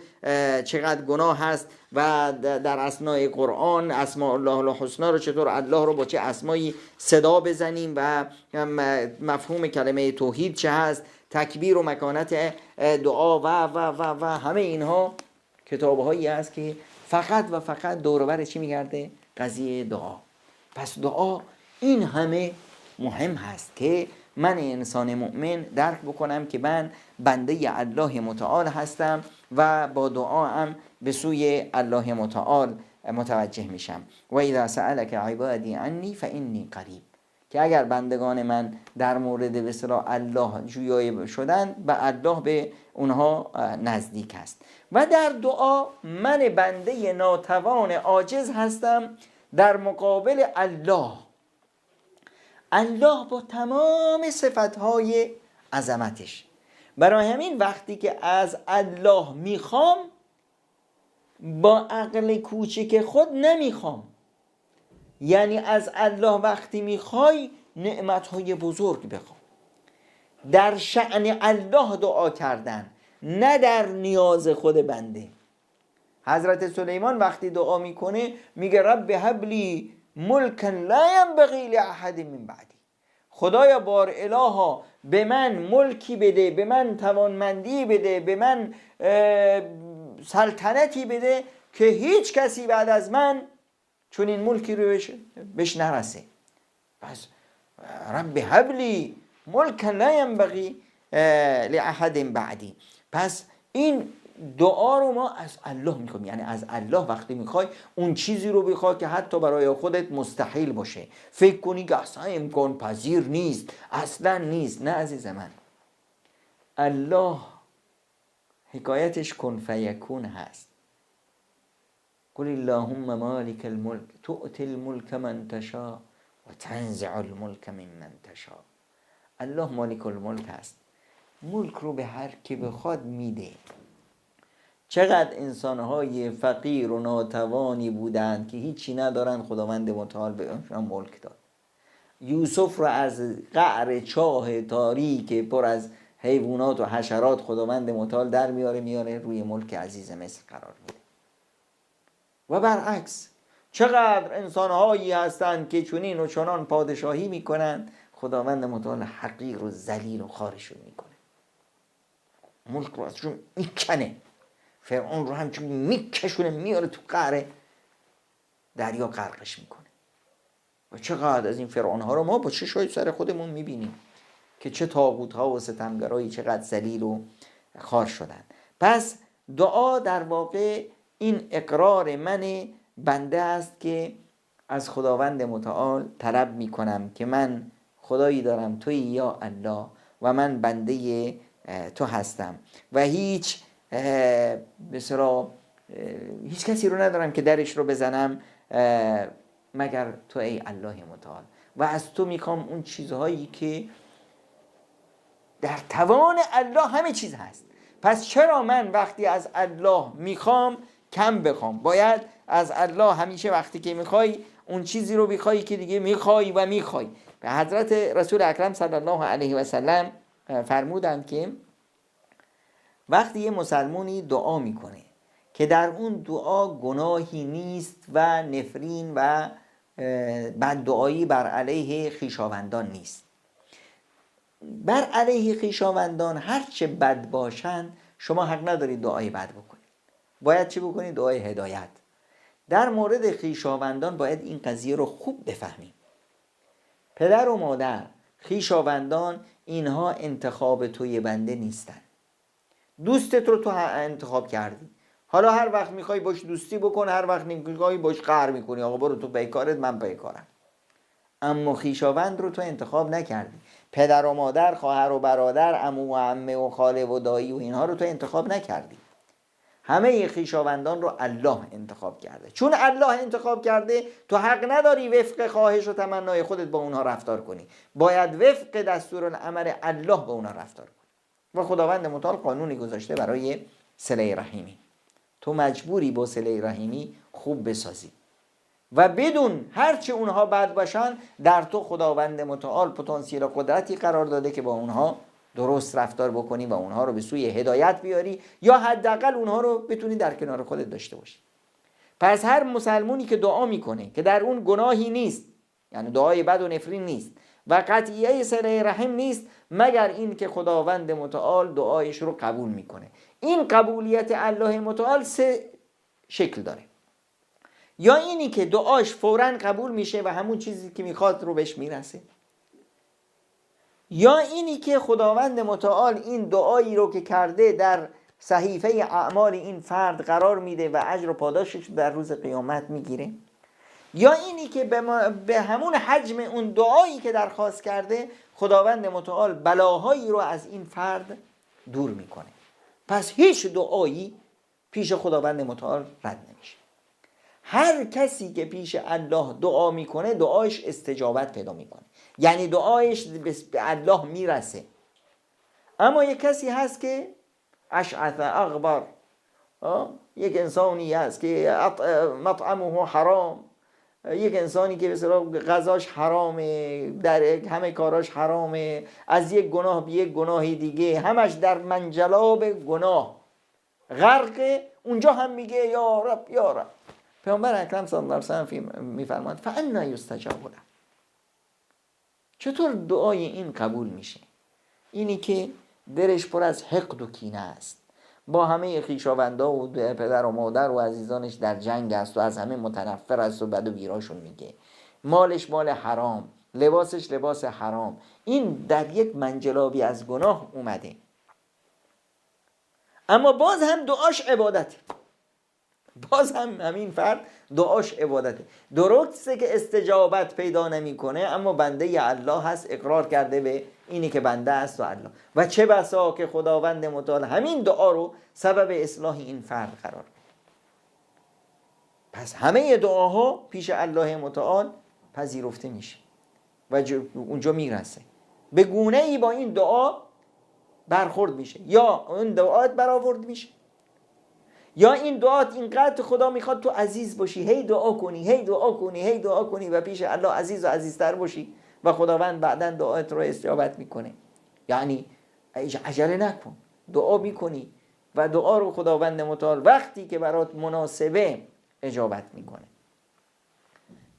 چقدر گناه هست، و در اسماء قرآن اسماء الله الحسنا رو چطور الله رو با چه اسمایی صدا بزنیم و مفهوم کلمه توحید چه هست، تکبیر و مکانت دعا و همه اینها کتاب‌هایی است که فقط و فقط دور و بر چی میگرده؟ قضیه دعا. پس دعا این همه مهم هست که من انسان مؤمن درک بکنم که من بنده الله متعال هستم و با دعا هم به سوی الله متعال متوجه میشم. و اذا سألك عبادی عنی فانی قریب، که اگر بندگان من در مورد به اصطلاح الله جویای شدن و الله به اونها نزدیک است. و در دعا من بنده ناتوان عاجز هستم در مقابل الله با تمام صفتهای عظمتش. برای همین وقتی که از الله میخوام با عقل کوچک خود نمیخوام. یعنی از الله وقتی میخوای نعمتهای بزرگ بخوام، در شأن الله دعا کردن، نه در نیاز خود بنده. حضرت سلیمان وقتی دعا میکنه میگه رب هب لی ملکا لا ینبغی لاحد من بعدی، خدایا بار الها به من ملکی بده، به من توانمندی بده، به من سلطنتی بده که هیچ کسی بعد از من چون این ملکی رو بهش نرسه. پس رب هب لی ملکا لا ینبغی لاحد بعدی. پس این دعا رو ما از الله میخوایم. یعنی از الله وقتی میخوای اون چیزی رو بخوای که حتی برای خودت مستحیل باشه، فکر کنی که اصلا امکان پذیر نیست، اصلا نیست. نه عزیز من، الله حکایتش کن فیکون هست. قل اللهم مالک الملک تؤتی الملک من تشاء و تنزع الملک ممن تشاء. الله مالک الملک هست، ملک رو به هر کی بخواد میده. چقدر انسانهای فقیر و ناتوانی بودند که هیچی ندارن، خداوند متعال به اونها ملک داد. یوسف رو از قعر چاه تاریک پر از حیوانات و حشرات خداوند متعال در میاره روی ملک عزیز مصر قرار میده. و برعکس چقدر انسانهایی هستند که چنین و چنان پادشاهی میکنن، خداوند متعال حقیر و ذلیل و خوارشون میکنه، ملک رو ازشون میکنه. فرعون رو همچون میکشونه میاره تو قعر دریا غرقش میکنه. و چقدر از این فرعون ها رو ما با چشای سر خودمون میبینیم که چه طاغوت ها و ستمگرایی چقدر ذلیل و خوار شدن. پس دعا در واقع این اقرار من بنده است که از خداوند متعال طلب میکنم که من خدایی دارم، تویی یا الله، و من بنده تو هستم و هیچ هیچ کسی رو ندارم که درش رو بزنم مگر تو ای الله متعال. و از تو میخوام اون چیزهایی که در توان الله همه چیز هست. پس چرا من وقتی از الله میخوام کم بخوام؟ باید از الله همیشه وقتی که میخوای اون چیزی رو بخوای که دیگه میخوای و میخوای. به حضرت رسول اکرم صلی الله علیه و سلم فرمودند که وقتی یه مسلمانی دعا میکنه که در اون دعا گناهی نیست و نفرین و بددعایی بر علیه خویشاوندان نیست، بر علیه خویشاوندان هرچه بد باشن شما حق ندارید دعای بد بکنید. باید چی بکنید؟ دعای هدایت. در مورد خویشاوندان باید این قضیه رو خوب بفهمیم. پدر و مادر، خویشاوندان، اینها انتخاب توی بنده نیستن. دوستت رو تو انتخاب کردی، حالا هر وقت میخوای باش دوستی بکن، هر وقت میخوای باش قهر میکنی، آقا برو تو بیکارت من بیکارم. اما خویشاوند رو تو انتخاب نکردی. پدر و مادر، خواهر و برادر، عمو و عمه و خاله و دایی و اینها رو تو انتخاب نکردی. همه خویشاوندان رو الله انتخاب کرده. چون الله انتخاب کرده تو حق نداری وفق خواهش و تمنای خودت با اونها رفتار کنی، باید وفق دستورالعمل الله با اونها رفتار کنی. و خداوند متعال قانونی گذاشته برای صله رحمی، تو مجبوری با صله رحمی خوب بسازی و بدون هرچه اونها بد باشن در تو خداوند متعال پتانسیل و قدرتی قرار داده که با اونها درست رفتار بکنی و اونها رو به سوی هدایت بیاری یا حداقل اونها رو بتونی در کنار خودت داشته باشی. پس هر مسلمونی که دعا میکنه که در اون گناهی نیست، یعنی دعای بد و نفرین نیست و قطعیه صله رحم نیست، مگر این که خداوند متعال دعایش رو قبول میکنه. این قبولیت الله متعال سه شکل داره. یا اینی که دعاش فوراً قبول میشه و همون چیزی که میخواد رو بهش میرسه، یا اینی که خداوند متعال این دعایی رو که کرده در صحیفه اعمال این فرد قرار میده و اجر و پاداشش در روز قیامت میگیره، یا اینی که به همون حجم اون دعایی که درخواست کرده خداوند متعال بلاهایی رو از این فرد دور میکنه. پس هیچ دعایی پیش خداوند متعال رد نمیشه. هر کسی که پیش الله دعا میکنه دعایش استجابت پیدا میکنه، یعنی دعایش به الله میرسه. اما یک کسی هست که اشعث اغبر، یک انسانی هست که مطعمه حرام، یک انسانی که مثلا غذاش حرامه، در همه کاراش حرامه، از یک گناه به یک گناه دیگه، همش در منجلاب گناه غرق، اونجا هم میگه یا رب یا رب. پیامبر اکرم صلی الله علیه و سلم میفرماد فانا یستجاب له. چطور دعای این قبول میشه؟ اینی که دلش پر از حقد و کینه است، با همه خویشاوندا و پدر و مادر و عزیزانش در جنگ است و از همه متنفر است و بد و بیراشون میگه، مالش مال حرام، لباسش لباس حرام، این در یک منجلابی از گناه اومده. اما باز هم دعاش عبادته، باز هم همین فرد دعاش عبادته. درسته که استجابت پیدا نمیکنه، اما بنده الله هست، اقرار کرده به اینی که بنده است و الله. و چه بسا که خداوند متعال همین دعا رو سبب اصلاح این فرد قرار بده. پس همه دعاها پیش الله متعال پذیرفته میشه و اونجا میرسه. به گونه ای با این دعا برخورد میشه، یا اون دعات برآورد میشه، یا این دعات اینقدر خدا میخواد تو عزیز باشی، هی دعا کنی، هی دعا کنی، هی دعا کنی و پیش الله عزیز و عزیزتر باشی و خداوند بعداً دعات رو استجابت میکنه. یعنی عجله نکن، دعا میکنی و دعا رو خداوند متعال وقتی که برات مناسبه اجابت میکنه.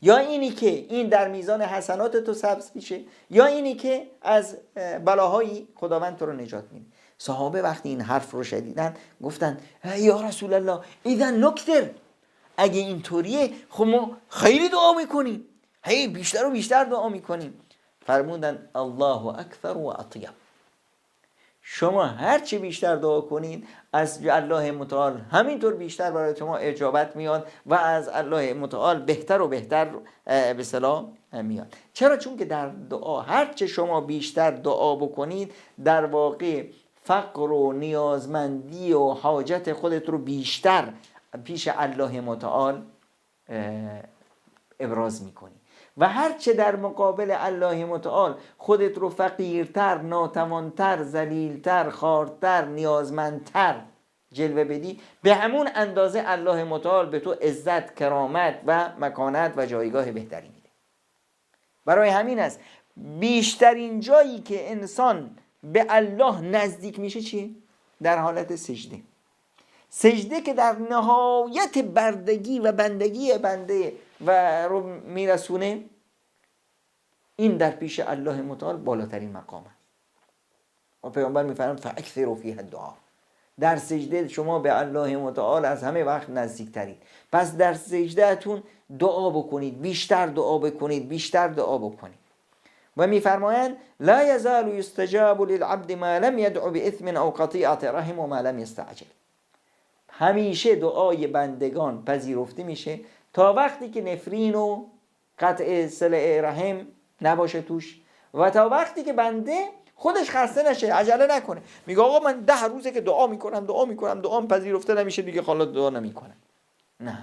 یا اینی که این در میزان حسنات تو ثبت میشه، یا اینی که از بلاهایی خداوند تو رو نجات میده. صحابه وقتی این حرف رو شنیدن گفتن یا رسول الله اذا نکتر، اگه اینطوریه خب ما خیلی دعا میکنیم، هی بیشتر و بیشتر دعا میکنیم. فرمودن الله اکبر و اطیب، شما هرچی بیشتر دعا کنید از الله متعال همینطور بیشتر برای شما اجابت میاد و از الله متعال بهتر و بهتر به سلام میاد. چرا؟ چون که در دعا هرچی شما بیشتر دعا بکنید در واقع فقر و نیازمندی و حاجت خودت رو بیشتر پیش الله متعال ابراز میکنی و هرچه در مقابل الله متعال خودت رو فقیرتر، ناتوانتر، ذلیلتر، خاردتر، نیازمندتر جلوه بدی، به همون اندازه الله متعال به تو عزت، کرامت و مکانت و جایگاه بهتری میده. برای همین است بیشترین جایی که انسان به الله نزدیک میشه چیه؟ در حالت سجده. سجده که در نهایت بردگی و بندگی بنده و رو میرسونه، این در پیش الله متعال بالاترین مقام است. و پیامبر میفرماید فاکثروا فیها الدعاء، در سجده شما به الله متعال از همه وقت نزدیکترید. پس در سجدهتون دعا بکنید، بیشتر دعا بکنید، بیشتر دعا بکنید. و میفرمایند لا یزال یستجاب للعبد ما لم یدع باثم او قطیعه رحم و ما لم یستعجل. همیشه دعای بندگان پذیرفته میشه تا وقتی که نفرین و قطع صله رحم نباشه توش و تا وقتی که بنده خودش خسته نشه، عجله نکنه، میگه آقا من 10 روزه که دعا میکنم دعام پذیرفته نمیشه دیگه حالا دعا نمیکنم. نه،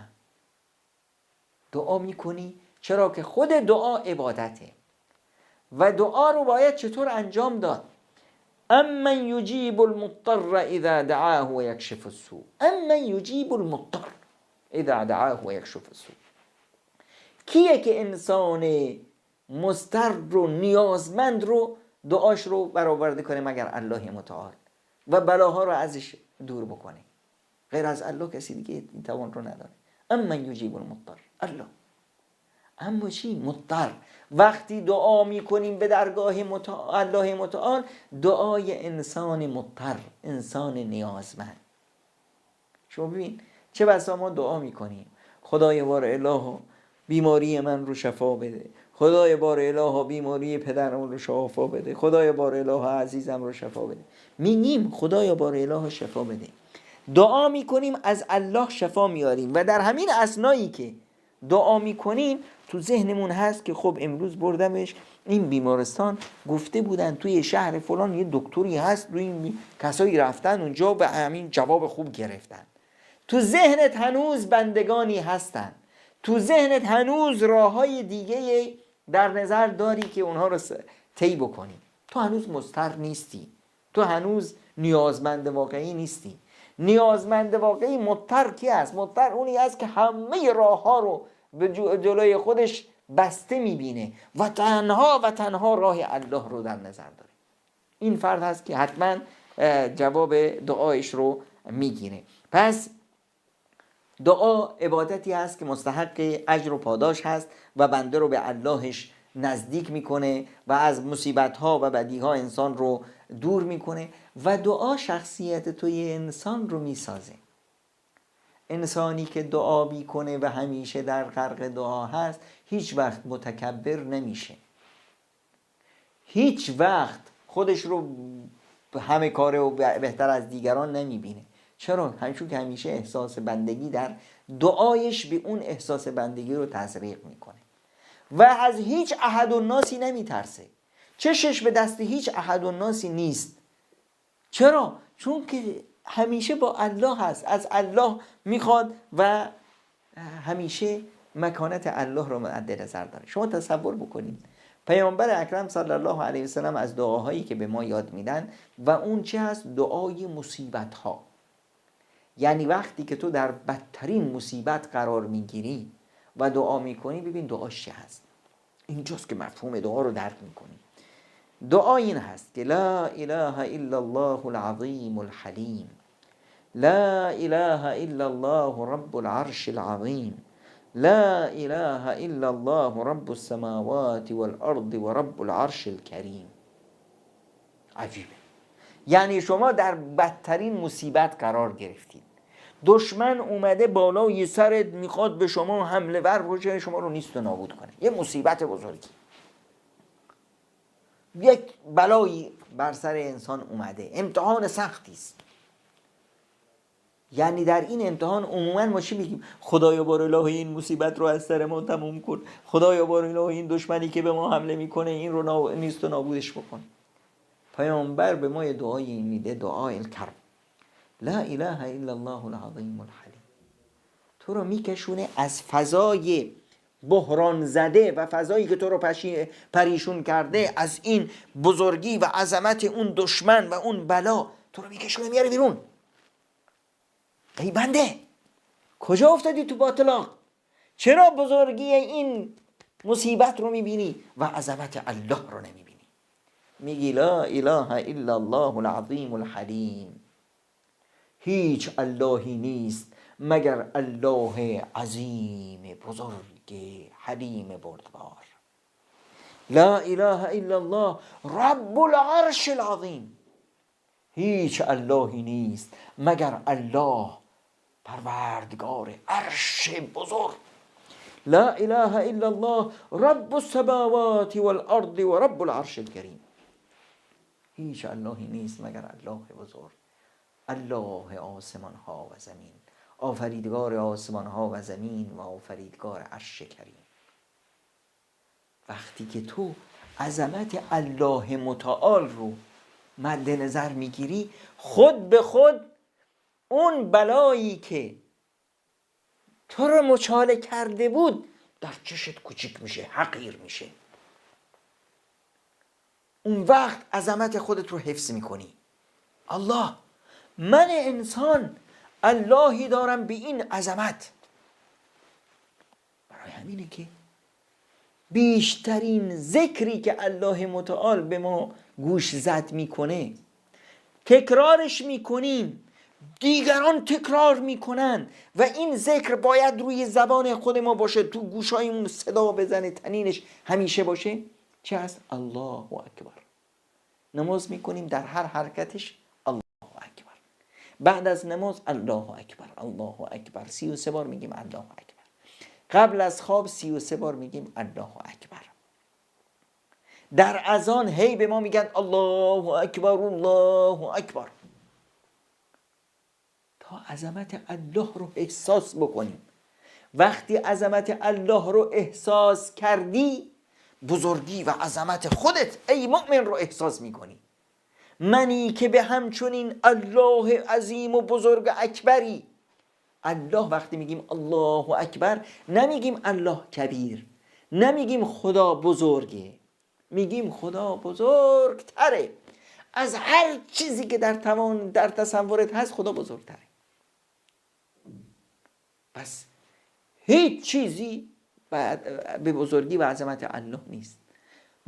دعا میکنی چرا که خود دعا عبادته و دعا رو باید چطور انجام داد؟ امن یجیب المضطر اذا دعاه و یکشف السوء، امن یجیب المضطر اذا دعاه و یکشف السوء. کیه که انسان مضطر و نیازمند رو دعاش رو برآورده کنه مگر الله متعال و بلاها رو ازش دور بکنه؟ غیر از الله کسی دیگه این توان رو نداره. امن یجیب المضطر، الله. اما چی؟ مضطر. وقتی دعا میکنیم به درگاه الله متعال، دعای انسان مضطر، انسان نیازمند. شما ببین چه بسا ما دعا میکنیم خدای بار الهی بیماری من رو شفا بده، خدای بار الهی بیماری پدرم رو شفا بده، خدای بار الهی عزیزم رو شفا بده. میگیم خدای بار الهی شفا بده، دعا میکنیم از الله شفا میاریم و در همین اثنایی که دعا میکنیم تو ذهنمون هست که خب امروز بردمش این بیمارستان، گفته بودن توی شهر فلان یه دکتری هست، روی این کسایی رفتن اونجا به همین جواب خوب گرفتن. تو ذهنت هنوز بندگانی هستن، تو ذهنت هنوز راههای دیگه در نظر داری که اونها رو طی بکنی. تو هنوز مضطر نیستی، تو هنوز نیازمند واقعی نیستی. نیازمند واقعی مضطر کی است؟ مضطر اونی است که همه راهها رو به جلوی خودش بسته میبینه و تنها راه الله رو در نظر داره. این فرد هست که حتما جواب دعایش رو میگیره. پس دعا عبادتی هست که مستحق اجر و پاداش هست و بنده رو به اللهش نزدیک میکنه و از مصیبت‌ها و بدیها انسان رو دور میکنه و دعا شخصیت توی انسان رو میسازه. انسانی که دعا میکنه و همیشه در غرق دعا هست هیچ وقت متکبر نمیشه، هیچ وقت خودش رو همه کاره و بهتر از دیگران نمیبینه. چرا؟ چون که همیشه احساس بندگی در دعایش به اون احساس بندگی رو تزریق میکنه و از هیچ احد و ناسی نمیترسه، چشش به دست هیچ احد و ناسی نیست. چرا؟ چون که همیشه با الله هست، از الله میخواد و همیشه مکانت الله رو مد نظر داره. شما تصور بکنید پیامبر اکرم صلی الله علیه و سلم از دعاهایی که به ما یاد میدن و اون چه هست؟ دعای مصیبت ها. یعنی وقتی که تو در بدترین مصیبت قرار میگیری و دعا میکنی، ببین دعاش چه هست. اینجاست که مفهوم دعا رو درک میکنی. دعا این هست که لا اله الا الله العظیم الحلیم، لا اله الا الله رب العرش العظیم، لا اله الا الله رب السماوات والارض و رب العرش الکریم. عجیبه. یعنی شما در بدترین مصیبت قرار گرفتید، دشمن اومده بالای سرت میخواد به شما حمله ور بشه، شما رو نیست و نابود کنه، یه مصیبت بزرگی، یک بلایی بر سر انسان اومده، امتحان سختی است. یعنی در این امتحان عموما ما چی میگیم؟ خدایا بار الهی این مصیبت رو از سر ما تموم کن، خدایا بار الهی این دشمنی که به ما حمله میکنه این رو نیست و نابودش بکن. پیامبر به ما یه دعای میده، دعای الکرب، لا اله الا الله العظیم الحلیم. تو رو میکشونه از فضای بحران زده و فضایی که تو رو پریشون کرده، از این بزرگی و عظمت اون دشمن و اون بلا، تو رو میکشونه میاره بیرون. ای بنده، کجا افتادی تو باطلاق؟ چرا بزرگی این مصیبت رو میبینی و عظمت الله رو نمیبینی؟ میگی لا اله الا الله العظیم الحلیم. هیچ اللهی نیست مگر الله عظیم بزرگ حلیم بردبار. لا اله الا الله رب العرش العظیم. هیچ اللهی نیست مگر الله پروردگار عرش بزرگ. لا اله الا الله رب السماوات والارض و رب العرش الکریم. هیچ اللهی نیست مگر الله بزرگ، الله آسمان ها و زمین، آفریدگار آسمان ها و زمین و آفریدگار عرش کریم. وقتی که تو عظمت الله متعال رو مد نظر میگیری، خود به خود اون بلایی که تو رو مچاله کرده بود در چشت کوچیک میشه، حقیر میشه. اون وقت عظمت خودت رو حفظ میکنی. الله، من انسان اللهی دارم به این عظمت. برای همینه که بیشترین ذکری که الله متعال به ما گوش زد میکنه، تکرارش میکنیم، دیگران تکرار میکنن و این ذکر باید روی زبان خود ما باشه، تو گوشایمون صدا بزنه، تنینش همیشه باشه. چه هست؟ الله اکبر. نماز میکنیم، در هر حرکتش الله اکبر. بعد از نماز الله اکبر، الله اکبر 33 بار میگیم الله اکبر. قبل از خواب 33 بار میگیم الله اکبر. در اذان هی به ما میگن الله اکبر الله اکبر، تا عظمت الله رو احساس بکنیم. وقتی عظمت الله رو احساس کردی، بزرگی و عظمت خودت ای مؤمن رو احساس میکنی. منی که به همچنین الله عظیم و بزرگ اکبری. الله وقتی میگیم الله اکبر، نمیگیم الله کبیر، نمیگیم خدا بزرگه، میگیم خدا بزرگتره از هر چیزی که در تصورت هست. خدا بزرگتره. پس هیچ چیزی به بزرگی و عظمت الله نیست.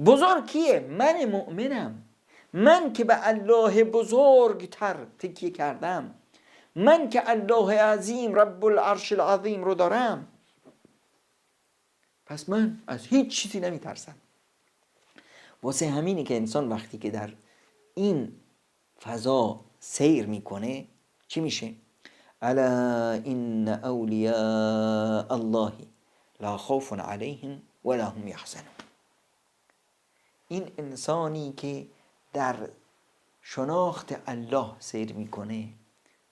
بزرگ کیه؟ من مؤمنم، من که به الله بزرگتر تکیه کردم، من که الله عظیم رب العرش العظیم رو دارم، پس من از هیچ چیزی نمیترسم. واسه همینه که انسان وقتی که در این فضا سیر میکنه چی میشه؟ الا ان اولیاء الله لا خوف علیهم ولا هم یحزنون. این انسانی که در شناخت الله سیر میکنه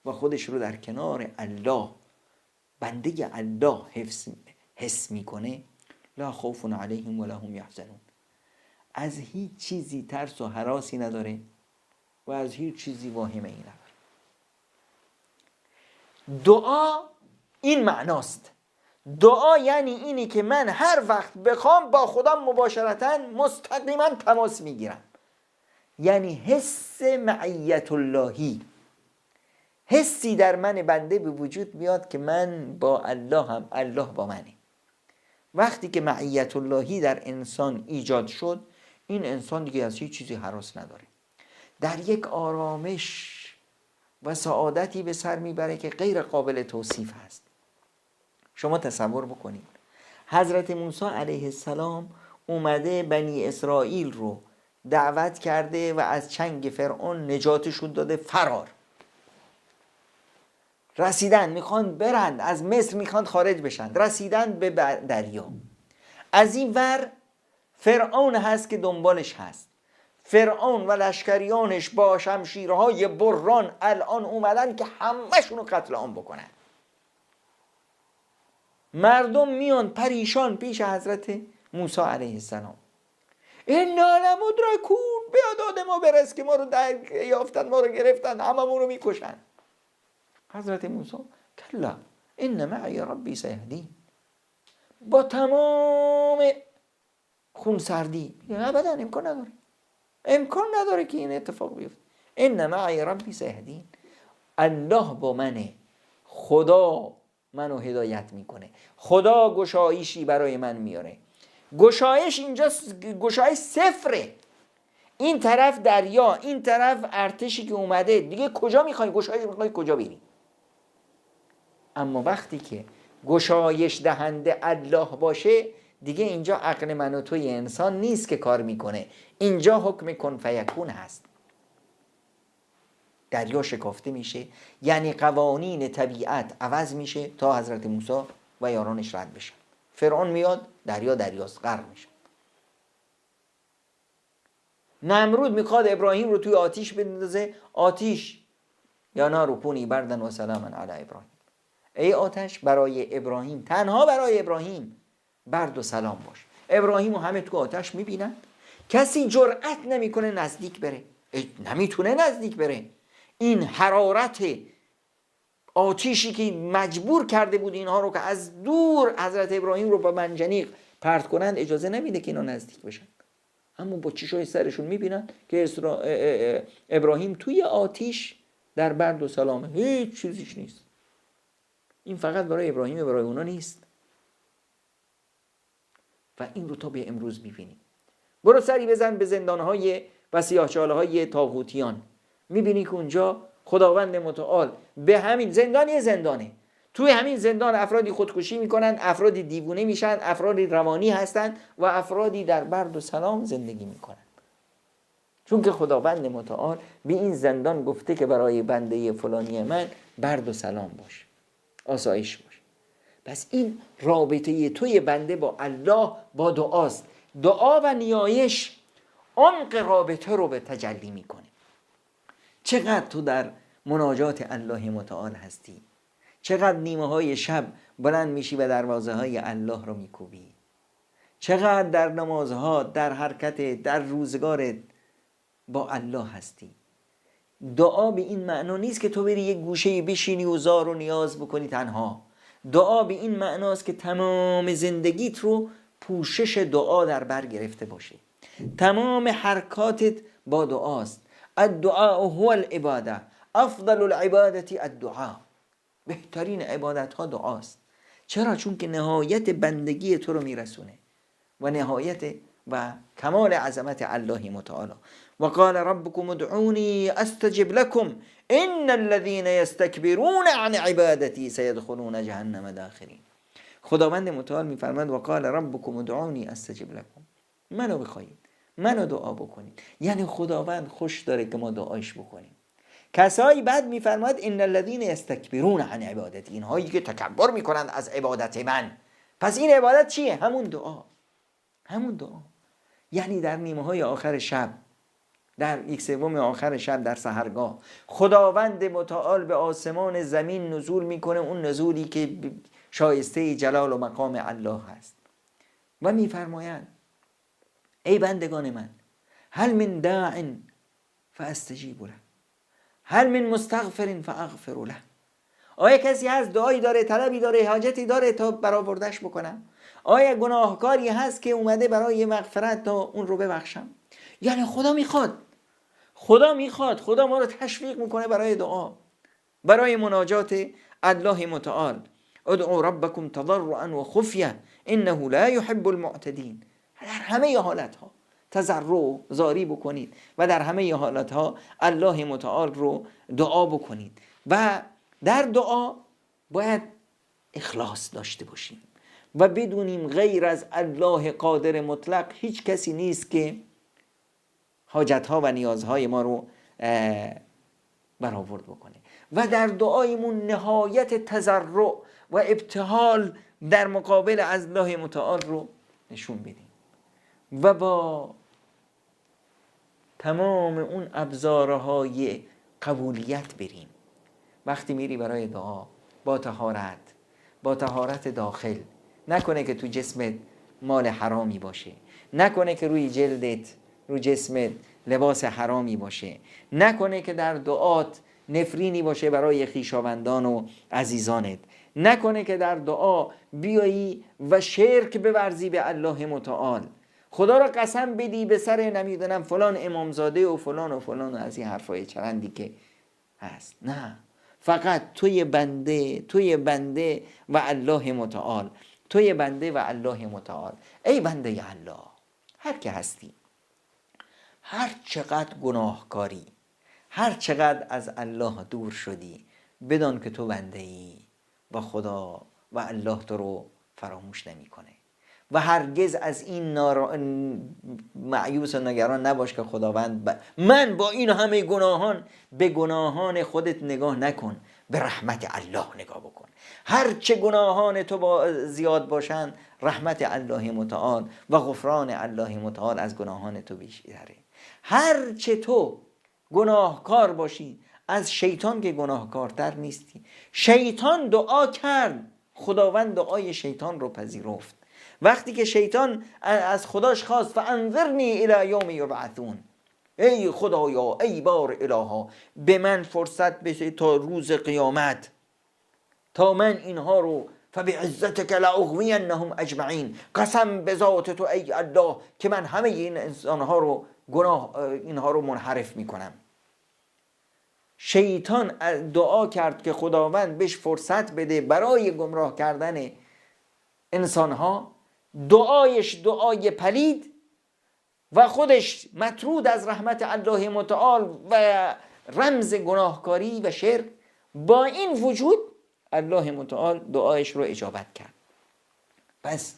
و خودش رو در کنار الله، بنده الله حس میکنه، لا خوف علیهم ولا هم یحزنون. از هیچ چیزی ترس و هراسی نداره و از هیچ چیزی واهمه ای نداره. دعا این معناست. دعا یعنی اینی که من هر وقت بخوام با خدا مباشرتا مستقیما تماس میگیرم. یعنی حس معیت اللهی، حسی در من بنده به وجود میاد که من با الله هم الله با منه. وقتی که معیت اللهی در انسان ایجاد شد، این انسان دیگه از هیچ چیزی هراس نداره، در یک آرامش و سعادتی به سر میبره که غیر قابل توصیف هست. شما تصور بکنید حضرت موسی علیه السلام اومده بنی اسرائیل رو دعوت کرده و از چنگ فرعون نجاتشون داده، فرار رسیدن، میخوان برند از مصر، میخوان خارج بشن، رسیدن به دریا. از این ور فرعون هست که دنبالش هست، فرعون و لشکریانش با شمشیرهای بران الان اومدن که همه‌شون رو قتل عام بکنن. مردم میان پریشان پیش حضرت موسی علیه السلام، انا لمدرکون، به داد ما برس که ما رو یافتن، ما رو گرفتن، هممون رو میکشن. حضرت موسی کلا ان معی ربی سیهدین، با تمام خونسردی ابدا امکان نداره که این اتفاق بیفته. ان معی ربی سیهدین، الله با منه، خدا منو هدایت میکنه، خدا گشایشی برای من میاره. گشایش اینجا گشایش صفره، این طرف دریا، این طرف ارتشی که اومده، دیگه کجا میخوای گشایش؟ میخوای کجا بری؟ اما وقتی که گشایش دهنده الله باشه، دیگه اینجا عقل من و توی انسان نیست که کار میکنه، اینجا حکم کن فیکون هست. دریا شکافته میشه، یعنی قوانین طبیعت عوض میشه تا حضرت موسی و یارانش رد بشن. فرعون میاد، دریاست، غرق میشه. نمرود میخواد ابراهیم رو توی آتیش بندازه، آتیش یا نار کونی بردن و سلاما علی ابراهیم، ای آتش برای ابراهیم، تنها برای ابراهیم برد و سلام باش. ابراهیم رو همه تو آتش میبینن، کسی جرأت نمیکنه نزدیک بره، نمیتونه نزدیک بره. این حرارت آتیشی که مجبور کرده بود اینها رو که از دور حضرت ابراهیم رو با منجنیق پرت کنند، اجازه نمیده که اینا نزدیک بشن. اما با چشای سرشون میبینن که ابراهیم توی آتیش در برد و سلامه، هیچ چیزیش نیست. این فقط برای ابراهیم، برای اونا نیست. و این رو تا به امروز میبینیم. برو سری بزن به زندانهای و سیاهچاله‌های طاغوتیان، میبینی که اونجا خداوند متعال به همین زندان، یه زندانه، توی همین زندان افرادی خودکشی میکنن، افرادی دیوونه میشن، افرادی روانی هستن و افرادی در برد و سلام زندگی میکنن. چون که خداوند متعال به این زندان گفته که برای بنده فلانی من برد و سلام باش، آسایش باش. پس این رابطه توی بنده با الله با دعاست. دعا و نیایش عمق رابطه رو به تجلی میکنه. چقدر تو در مناجات الله متعال هستی، چقدر نیمه های شب بلند میشی و دروازه های الله رو میکوبی، چقدر در نمازها، در حرکت، در روزگارت با الله هستی. دعا به این معنا نیست که تو بری یک گوشه بشینی و زار و نیاز بکنی تنها. دعا به این معناست که تمام زندگیت رو پوشش دعا در بر گرفته باشه، تمام حرکاتت با دعاست. الدعاء هو العباده، افضل العبادة الدعاء، بهترین عبادت ها دعاست. چرا؟ چون که نهایت بندگی تو رو میرسونه و نهایت و کمال عظمت الله متعال. و قال ربكم ادعوني استجب لكم ان الذين يستكبرون عن عبادتي سيدخلون جهنم داخرين. خداوند متعال میفرماد و قال ربكم ادعوني استجب لكم، منو بخواید، منو دعا بکنید. یعنی خداوند خوش داره که ما دعایش بکنیم. کسایی بعد میفرماد ان الذين يستكبرون عن عبادتي، اینهایی که تکبر میکنند از عبادت من. پس این عبادت چیه؟ همون دعا. یعنی در نیمه های آخر شب، در 1/3 آخر شب، در سحرگاه، خداوند متعال به آسمان زمین نزول میکنه، اون نزولی که شایسته جلال و مقام الله هست، و میفرمایند ای بندگان من، هل من داع فاستجیب له، هل من مستغفر فاغفر له. آیا کسی هست دعایی داره، طلبی داره، حاجتی داره تا برآوردش بکنم؟ آیا گناهکاری هست که اومده برای مغفرت تا اون رو ببخشم؟ یعنی خدا میخواد، خدا ما رو تشویق میکنه برای دعا، برای مناجات الله متعال. ادعوا ربکم تضرعا و خفیه انه لا يحب المعتدین. در همه حالتها تضرع زاری بکنید و در همه حالتها الله متعال رو دعا بکنید و در دعا باید اخلاص داشته باشیم و بدونیم غیر از الله قادر مطلق هیچ کسی نیست که حاجتها و نیازهای ما رو برآورد بکنه و در دعایمون نهایت تضرع و ابتهال در مقابل از الله متعال رو نشون بدیم و با تمام اون ابزارهای قبولیت بریم. وقتی میری برای دعا با طهارت داخل، نکنه که تو جسمت مال حرامی باشه، نکنه که روی جلدت، رو جسمت لباس حرامی باشه، نکنه که در دعات نفرینی باشه برای خویشاوندان و عزیزانت، نکنه که در دعا بیایی و شرک بورزی به الله متعال، خدا را قسم بدی به سر نمیدونم فلان امامزاده و فلان و فلان و از این حرفای چرندی که هست. نه، فقط توی بنده و الله متعال، توی بنده و الله متعال. ای بنده الله، هر که هستی، هر چقدر گناهکاری، هر چقدر از الله دور شدی، بدان که تو بنده ای و خدا و الله تو رو فراموش نمیکنه و هرگز از این مایوس و نگران نباش که خداوند من با این همه گناهان، به گناهان خودت نگاه نکن، به رحمت الله نگاه بکن. هر چه گناهان تو زیاد باشند، رحمت الله متعال و غفران الله متعال از گناهان تو بیشتره. هر چه تو گناهکار باشی، از شیطان که گناهکارتر نیستی. شیطان دعا کرد، خداوند دعای شیطان رو پذیرفت. وقتی که شیطان از خداش خواست فانظرنی الی یوم یبعثون، ای خدایا، ای بار الها، به من فرصت بده تا روز قیامت تا من اینها رو فبعزتک لاغوینهم اجمعین، قسم به ذات تو ای الله که من همه این انسانها رو اینها رو منحرف میکنم. شیطان دعا کرد که خداوند بهش فرصت بده برای گمراه کردن انسانها. دعایش دعای پلید و خودش مطرود از رحمت الله متعال و رمز گناهکاری و شرک. با این وجود الله متعال دعایش رو اجابت کرد. پس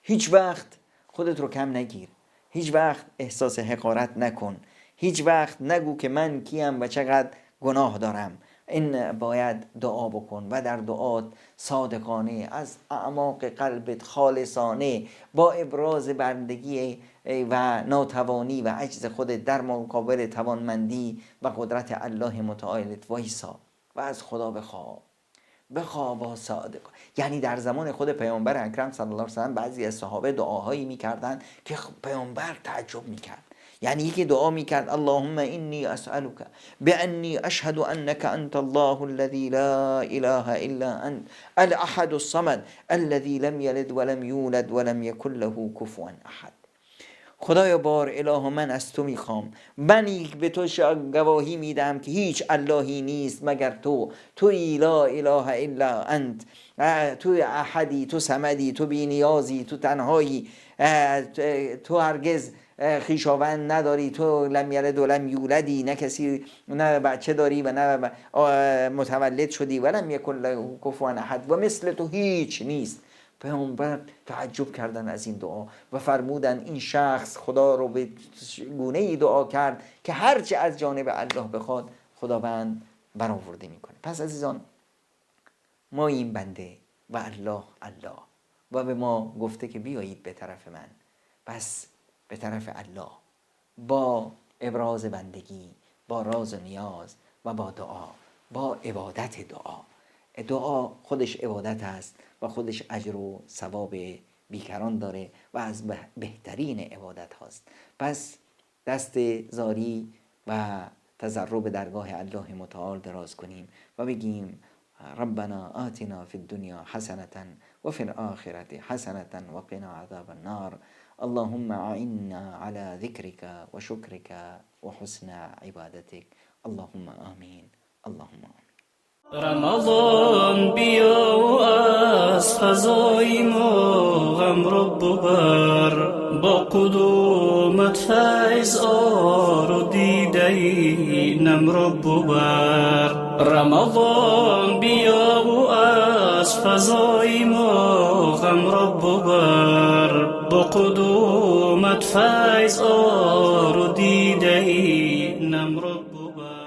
هیچ وقت خودت رو کم نگیر، هیچ وقت احساس حقارت نکن، هیچ وقت نگو که من کیم و چقدر گناه دارم. این باید دعا بکن و در دعات صادقانه از اعماق قلبت خالصانه با ابراز بندگی و ناتوانی و عجز خودت در مقابل توانمندی و قدرت الله متعالت وایسا و از خدا بخواه با صادق. یعنی در زمان خود پیامبر اکرم صلی الله علیه و سلم بعضی از صحابه دعاهایی میکردن که پیامبر تعجب میکرد. یعنی یکی دعا میکرد اللهم انی اسألک بانی اشهد انک انت الله الذی لا اله الا انت الاحد الصمد الذی لم یلد ولم یولد ولم یکن له کفوا احد. خدایا بار اله، من از تو میخوام، من به تو گواهی میدم که هیچ اللهی نیست مگر توی لا اله الا انت، تو احدی، تو صمدی، تو بی نیازی، تو تنهایی، تو هرگز خویشاوند نداری، تو لم یلد و لم یولدی، نه کسی، نه بچه داری و نه متولد شدی، ولم یکن له کفوا احد، و مثل تو هیچ نیست. پیامبر تعجب کردن از این دعا و فرمودن این شخص خدا رو به گونه‌ای دعا کرد که هرچه از جانب الله بخواد خداوند برآورده میکنه. پس عزیزان، ما این بنده و الله و به ما گفته که بیایید به طرف من، پس به طرف الله با ابراز بندگی، با راز و نیاز و با دعا، با عبادت. دعا خودش عبادت است و خودش اجر و ثواب بیکران داره و از بهترین عبادت هاست. پس دست زاری و تضرع به درگاه الله متعال دراز کنیم و بگیم ربنا آتنا في الدنيا حسنة وفي الآخرة حسنة وقنا عذاب النار. اللهم أعنا على ذكرك وشكرك وحسن عبادتك. اللهم آمين. اللهم آمين. رمضان بیا و از فضای ما غم رو ببر، با قدومت فیض آر و دیده نم رو ببر. رمضان بیا و از فضای ما غم رو ببر، با قدومت فیض آر و دیده نم رو ببر.